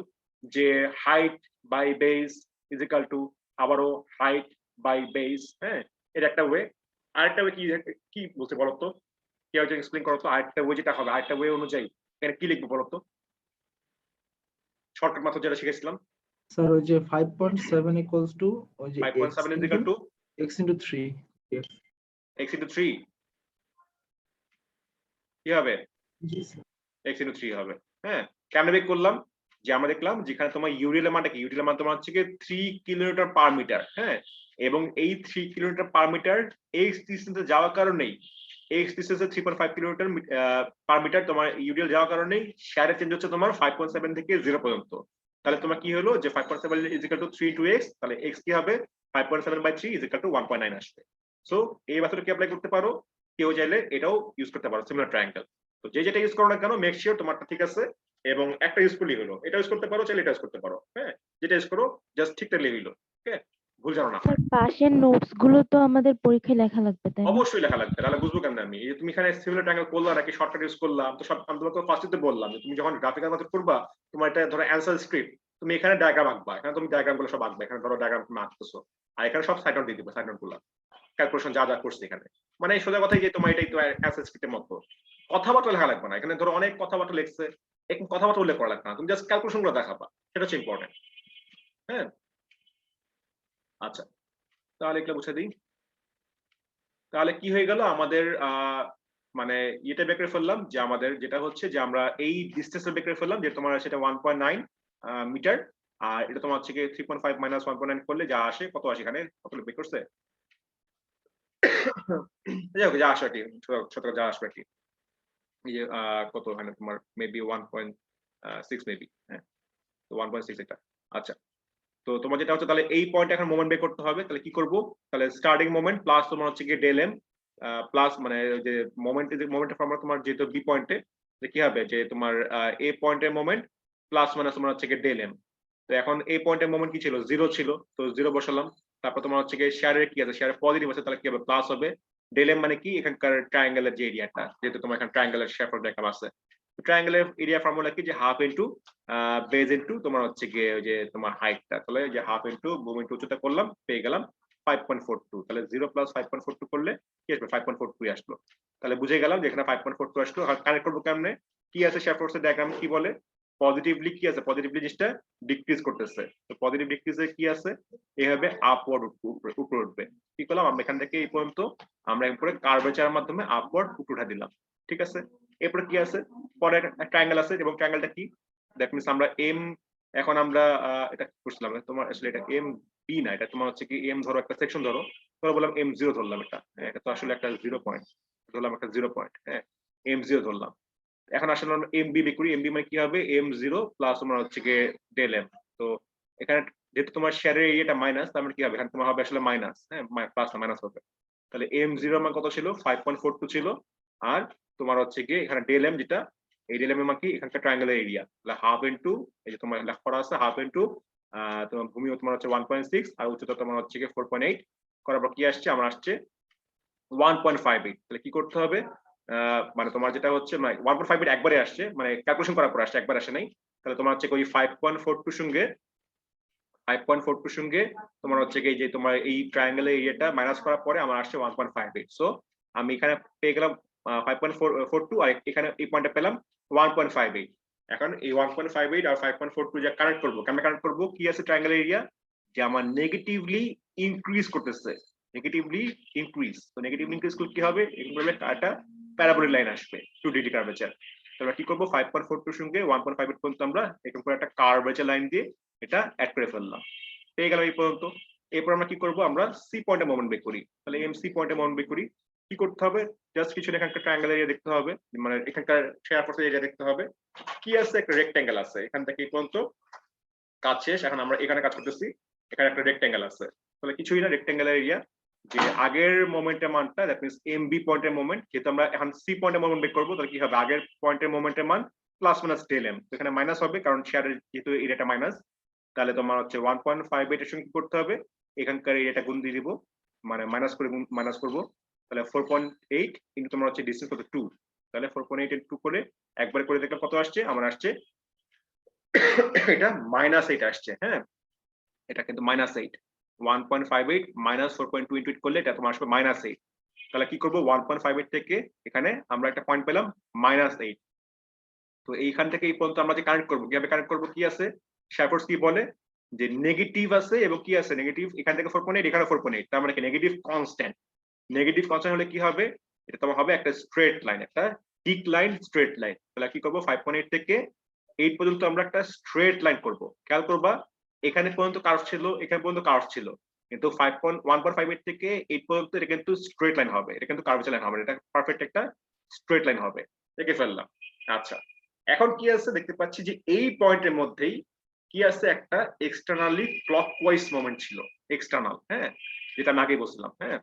যে height by base is equal to আবারও হাইট বাই বেস। হ্যাঁ, এটা একটা ওয়ে। আরেকটা ওয়ে কি কি বলতে বলো তো, কেউ যে এক্সপ্লেন করো তো, আরেকটা ওয়ে যেটা হবে, আরেকটা ওয়ে অনুযায়ী এখানে কি লিখবো বলো তো, শর্টকাট মাত্র যেটা শিখেছিলাম। স্যার ওই যে 5.7 ইকুয়ালস টু ওই যে 5.7 is equal to x into 3 yes x into 3, কি হবে, জি স্যার x into 3 হবে। হ্যাঁ, কেমনে বের করলাম, যে আমরা দেখলাম যেখানে তোমার ইউরিয়াল এর মানটা কি, ইউরিয়াল এর মান তোমার হচ্ছে কি 3 কিলোমিটার পার মিটার। হ্যাঁ, এবং এই 3 কিলোমিটার পার মিটার x ডিসটেন্সে যাওয়ার কারণেই, x ডিসটেন্সে 3.5 কিলোমিটার পার মিটার তোমার ইউরিয়াল যাওয়ার কারণেই শেয়ারে চেঞ্জ হচ্ছে তোমার 5.7 থেকে 0 পর্যন্ত। তাহলে তোমার কি হলো যে 5.7 is equal to 3 to x, তাহলে x কি হবে, 5.7/3 is equal to 1.9 আসবে। সো এই মেথডটা কি অ্যাপ্লাই করতে পারো, কেউ চাইলে এটাও ইউজ করতে পারো, সিমিলার ট্রায়াঙ্গেল। তো যে যেটা ইউজ করো না কেন, মেক শিওর তোমারটা ঠিক আছে এবং একটা ইউজফুলি হলো। এটা ইউজ করতে পারো, চাইলে এটা ইউজ করতে পারো। হ্যাঁ, যেটা ইউজ করো জাস্ট ঠিকঠাক হইলো। ওকে, ভুল জানো না। স্যার পাশের নোটস গুলো তো আমাদের পরীক্ষায় লেখা লাগবে, তাই না? অবশ্যই লেখা লাগবে, তাহলে বুঝবো কেন আমি, এই যে তুমি এখানে সিমিলার ট্রায়াঙ্গেল করলা নাকি শর্টকাট ইউজ করলাম, তো সব আমি তোমাকে ফার্স্টে বললাম যে তুমি যখন গ্রাফিক্যাল মেথড করবা, তোমার এটা ধরো অ্যানসার স্ক্রিপ্ট, তুমি এখানে ডায়াগ্রাম আঁকবা, এখানে তুমি ডায়াগ্রাম গুলো সব আঁকবে, এখানে ধরো ডায়াগ্রাম তুমি আঁকতেছো, আর এখানে সব সাইড নোট দিয়ে দিবে, সাইড নোট গুলো ক্যালকুলেশন যা যা করছে এখানে। মানে সোজা কথাই যে তোমার এটাই তো অ্যানসার স্ক্রিপ্টের মতো, কথাবার্তা লেখা লাগবে না। এখানে ধরো অনেক কথাবার্তা লিখছে, এরকম কথাবার্তা উল্লেখ করা লাগবে না, তুমি জাস্ট ক্যালকুলেশন গুলো দেখাবা, সেটা হচ্ছে ইম্পর্টেন্ট। হ্যাঁ, আচ্ছা, তাহলে এগুলো বুঝে দিই। তাহলে কি হয়ে গেল আমাদের মানে ইয়েটা বের করে ফেললাম, যে আমাদের যেটা হচ্ছে যে আমরা এই ডিসটেন্সটা বের করে ফেললাম, যে তোমার সেটা 1.9 মিটার, আর এটা তোমার হচ্ছে কি 3.5 - 1.9 করলে যা আসে, কত আসে এখানে, কত বের করছে, যাই হোক যা আসে আর কি, ছোট যা আসবে আর কি, এই যে কত এখানে তোমার মেবি 1.6 মেবি। হ্যাঁ, তো তো 1.6 এটা। আচ্ছা, তো তোমার যেটা হচ্ছে তাহলে এই পয়েন্টে এখন মোমেন্ট বের করতে হবে। তাহলে কি করব? তাহলে স্টার্টিং মোমেন্ট প্লাস তোমার হচ্ছে কি ডেল এম প্লাস মানে যে মোমেন্টের ফর্মুলা তোমার যেহেতু বি পয়েন্টে কি হবে যে তোমার এ পয়েন্টের মোমেন্ট প্লাস মাইনাস তোমার হচ্ছে কি ডেল এম। তো এখন এই পয়েন্টের মোমেন্ট কি ছিল? 0 ছিল, তো 0 বসালাম। তারপর তোমার হচ্ছে কি শেয়ারের কি আছে? শেয়ারের পজিটিভ আছে, তাহলে কি হবে? প্লাস হবে। ডেল এম মানে কি? এখানকার ট্রায়াঙ্গেলের যে এরিয়াটা, যেহেতু তোমার এখানে ট্রায়াঙ্গেলের শেপ দেখানো আছে, ট্রায়াঙ্গেলের এরিয়া ফর্মুলা কি? যে হাফ ইনটু বেজ ইনটু তোমার হচ্ছে গিয়ে ওই যে তোমার হাইটটা, তাহলে যে হাফ ইনটু বুম ইনটু উচ্চতা করলাম, পেয়ে গেলাম 5.42। তাহলে 0 প্লাস 5.42 করলে কি আসবে? 5.42 আসলো। তাহলে বুঝে গেলাম যে এখানে 5.42 আসলো। আর কানেক্ট করবো কেমনে? কি আছে শেপ ফোর্সের ডায়াগ্রাম কি বলে? পজিটিভলি কি আছে? পজিটিভলি জিনিসটা ডিক্রিজ করতেছে। তো পজিটিভ ডিক্রিজে কি আছে? এইভাবে আপওয়ার্ড উপরে উঠবে। কি করলাম আমরা এখান থেকে এই পর্যন্ত, আমরা এরপরে কার্ভেচারের মাধ্যমে আপওয়ার্ড উপরে উঠা দিলাম। ঠিক আছে, এরপরে কি আছে? পরে একটা ট্রায়াঙ্গেল আছে, এবং ট্রায়াঙ্গেলটা কি? দ্যাট মিন্স আমরা এম, এখন আমরা এটা করছিলাম তোমার আসলে এটা এম বি না, এটা তোমার হচ্ছে কি এম ধরো একটা সেকশন ধরো, বললাম এম 0 ধরলাম, এটা তো আসলে একটা 0 পয়েন্ট ধরলাম, একটা 0 পয়েন্ট, হ্যাঁ এম 0 ধরলাম। এখন আসলে আমরা এম বি বের করি। এম বি মানে কি হবে? এম 0 প্লাস তোমার হচ্ছে কি ডেল এম। তো এখানে যেহেতু তোমার শেয়ারের এরিয়াটা মাইনাস, তার মানে কি হবে? এখানে তোমার হবে আসলে মাইনাস, হ্যাঁ প্লাস না মাইনাস হবে। তাহলে এম 0 মান কত ছিল? 5.42 ছিল। আর তোমার হচ্ছে কি এখানে ডেল এম, যেটা এই ডেল এম এর মান কি? এখানকার ট্রায়াঙ্গেলের এরিয়া, তাহলে হাফ ইনটু এই যে তোমার লেখা করা আছে হাফ ইনটু তোমার ভূমি তোমার হচ্ছে 1.6 আর উচ্চতা তোমার হচ্ছে কি 4.8 করার পর কি আসছে? আমার আসছে 1.58। তাহলে কি করতে হবে? মানে তোমার যেটা হচ্ছে মানে 1.58 একবারে আসছে, মানে ক্যালকুলেশন করার পর আসছে, একবার আসে নাই। তাহলে তোমার হচ্ছে ওই 5.42 সঙ্গে তোমার হচ্ছে কি যে তোমার এই ট্রায়াঙ্গেলের এরিয়াটা মাইনাস করার পরে আমার আসছে 1.58। সো আমি এখানে পেয়ে গেলাম 5.42 আর এখানে এই পয়েন্টে পেলাম 1.58। এখন এই 1.58 আর 5.42 যা কানেক্ট করবো, কেমন কানেক্ট করবো? কি আছে ট্রায়াঙ্গেলের এরিয়া? যে আমার নেগেটিভলি ইনক্রিজ করতেছে, নেগেটিভলি ইনক্রিজ। তো নেগেটিভলি ইনক্রিজ করলে কি হবে? এরকম একটা প্যারাবোলিক লাইন আসবে 2 ডিগ্রি কার্ভেচার। তাহলে কি করবো? 5.42 সঙ্গে 1.58 পর্যন্ত আমরা এরকম করে একটা কার্ভেচার লাইন দিয়ে এটা অ্যাড করে ফেললাম। পেয়ে গেলাম এই পর্যন্ত। এরপর আমরা কি করব? আমরা সি পয়েন্টে মোমেন্ট বের করি। তাহলে এম সি পয়েন্টে মোমেন্ট বের করি। কি করতে হবে? জাস্ট কিছু এখানকার ট্রায়াঙ্গেল এরিয়া দেখতে হবে, মানে এখানকার শেয়ার ফোর্সের এরিয়া দেখতে হবে। কি আছে? একটা রেক্ট্যাঙ্গেল আছে, এখান থেকে এই পর্যন্ত কাজ শেষ। এখন আমরা এখানে কাজ করতেছি, এখানে একটা রেক্ট্যাঙ্গেল আছে। তাহলে কিছুই না, রেক্ট্যাঙ্গেলের এরিয়া যে আগের মোমেন্টের মানটা, দ্যাট মিন্স এম বি পয়েন্টের মোমেন্ট, যেহেতু আমরা এখন সি পয়েন্টের মোমেন্ট বের করবো, তাহলে কি হবে? আগের পয়েন্টের মোমেন্টের মান প্লাস মাইনাস ডেল এম, এখানে মাইনাস হবে কারণ শেয়ারের যেহেতু এরিয়াটা মাইনাস। তাহলে তোমার হচ্ছে 1.58 এর সঙ্গে কি করতে হবে? এখানকার এরিয়াটা গুণ দিয়ে দিব, মানে মাইনাস করবো। তাহলে 4.8 কিন্তু তোমার হচ্ছে ডিসটেন্স কত? 2। তাহলে 4.8 এর 2 করে একবার করে দেখলাম কত আসছে? আমার আসছে এটা -8 আসছে, হ্যাঁ এটা কিন্তু -8। 1.58 মাইনাস 4.2 ইনটু করলে এটা তোমার আসবে -8। তাহলে কি করব? 1.58 থেকে এখানে আমরা একটা পয়েন্ট পেলাম -8। তো এইখান থেকে এই পর্যন্ত আমরা যে কানেক্ট করবো, কিভাবে কানেক্ট করবো? কি আছে শেয়ার ফোর্স কি বলে? যে নেগেটিভ আছে, এবং কি আছে? নেগেটিভ এখান থেকে 4.8, এখানে 4.8, তার মানে কি নেগেটিভ কনস্ট্যান্ট। নেগেটিভ কনস্ট্যান্ট হলে কি হবে? এটা তোমার হবে একটা স্ট্রেট লাইন, একটা ডিক্লাইন স্ট্রেট লাইন। তাহলে কি করবো? 5.8 থেকে 8 পর্যন্ত আমরা একটা স্ট্রেট লাইন করব। খেয়াল করবা, এখানে পর্যন্ত কার্ভ ছিল, এখানে পর্যন্ত কার্ভ ছিল, কিন্তু 1.58 থেকে 8 পর্যন্ত এটা কিন্তু স্ট্রেট লাইন হবে, এটা কিন্তু কার্ভেচার লাইন হবে, এটা পারফেক্ট একটা স্ট্রেট লাইন হবে। দেখে ফেললাম। আচ্ছা, এখন কি আছে? দেখতে পাচ্ছি যে এই পয়েন্টের মধ্যেই কি আছে? একটা এক্সটার্নালি ক্লকওয়াইজ মোমেন্ট ছিল, এক্সটার্নাল, হ্যাঁ যেটা আমি আগে বলছিলাম, হ্যাঁ।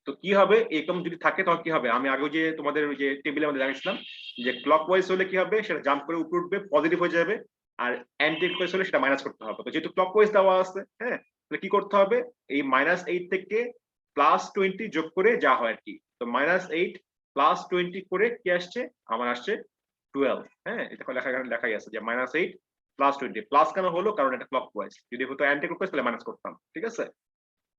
তো কি হবে? এরকম যদি থাকে তখন কি হবে? আমি আগে যে তোমাদের ওই যে টেবিলের মধ্যে দেখাচ্ছিলাম যে ক্লকওয়াইজ হলে কি হবে? সেটা জাম্প করে উপরে উঠবে, পজিটিভ হয়ে যাবে। আর অ্যান্টি ক্লকওয়াইজ হলে সেটা মাইনাস করতে হবে। তো যেহেতু ক্লকওয়াইজ দেওয়া আছে, হ্যাঁ, তাহলে কি করতে হবে? এই -8 থেকে +20 যোগ করে যা হয় আর কি। তো -8 +20 করে কি আসছে? আমার আসছে 12, হ্যাঁ এটা লেখাই আছে যে -8 +20। প্লাস কেন হলো? কারণ এটা ক্লকওয়াইজ, যদি হতো অ্যান্টি ক্লকওয়াইজ তাহলে মাইনাস করতাম, ঠিক আছে।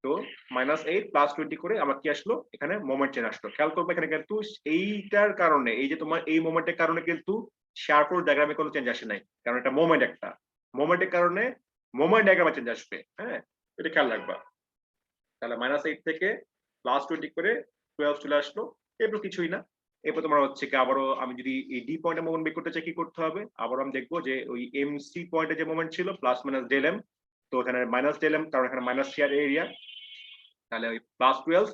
তো -8 +20 করে আমার কি আসলো? এখানে মোমেন্ট চেঞ্জ আসলো। খেয়াল করবে এখানে কিন্তু এইটার কারণে, এই যে তোমার এই মোমেন্টের কারণে কিন্তু শেয়ার ফোর্স ডায়াগ্রামে কোনো চেঞ্জ আসে নাই, কারণ এটা মোমেন্ট, একটা মোমেন্টের কারণে মোমেন্ট ডায়াগ্রামে চেঞ্জ আসবে, হ্যাঁ এটা খেয়াল রাখবা। তাহলে -8 থেকে +20 করে 12 চলে আসলো। এরপর কিছুই না, এরপর তোমার হচ্ছে কি আবারও আমি যদি এই ডি পয়েন্টে মোমেন্ট বের করতে চাই, কি করতে হবে? আবারও আমি দেখবো যে ওই এমসি পয়েন্টে যে মোমেন্ট ছিল প্লাস মাইনাস ডেল এম, তো এখানে মাইনাস ডেল এম কারণ এখানে মাইনাস শেয়ার এরিয়া। তাহলে ওই +12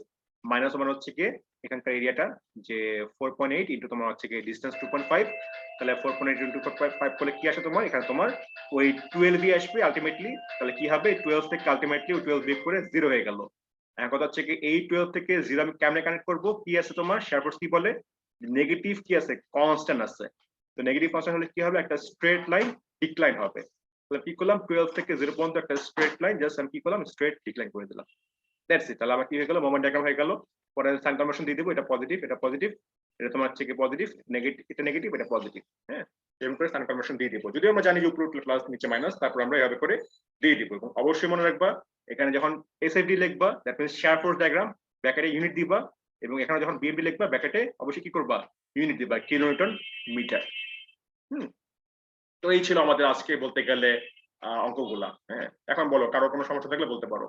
মাইনাস মানে হচ্ছে কি এখানকার এরিয়াটা যে 4.8 ইন্টু তোমার হচ্ছে কি ডিসটেন্স 2.5, তাহলে 4.8 ইন্টু 5 করলে কি আসে তোমার এখানে তোমার ওই 12 আসবে আলটিমেটলি। তাহলে কি হবে 12 থেকে আলটিমেটলি 12 বিয়োগ করে 0 হয়ে গেল। এখন কথা হচ্ছে কি এই 12 থেকে 0 আমি কেমনে কানেক্ট করব? কি আছে তোমার শেয়ার ফোর্স কি বলে নেগেটিভ কি আছে কনস্ট্যান্ট আছে। তো নেগেটিভ কনস্ট্যান্ট হলে কি হবে একটা স্ট্রেট লাইন ডিক্লাইন হবে। তাহলে কি করলাম 12 থেকে 0 পর্যন্ত একটা স্ট্রেট লাইন জাস্ট আমি কি করলাম স্ট্রেট ডিক্লাইন করে দিলাম। That's it. তাহলে আমার কি হয়ে গেল মোমেন্ট ডায়াগ্রাম হয়ে গেল। পরে সাইন কনভেনশন দিয়ে দেবো এটা পজিটিভ এটা তোমার হচ্ছে কি পজিটিভ নেগেটিভ এটা নেগেটিভ এটা পজিটিভ। হ্যাঁ এরকম করে সাইন কনভেনশন দিয়ে দিব। যদিও আমরা জানি যে উপরে উঠলে প্লাস নিচে মাইনাস তারপর আমরা এভাবে করে দিয়ে দিব। এবং অবশ্যই মনে রাখবা এখানে যখন এসএফডি লিখবা that means shear force diagram ব্র্যাকেটে ইউনিট দিবা এবং এখানে যখন বিএমডি লিখবা ব্র্যাকেটে অবশ্যই কি করবা ইউনিট দিবা কিলোনিউটন মিটার। তো এই ছিল আমাদের আজকে বলতে গেলে অঙ্কগুলা। হ্যাঁ এখন বলো কারো কোনো সমস্যা থাকলে বলতে পারো।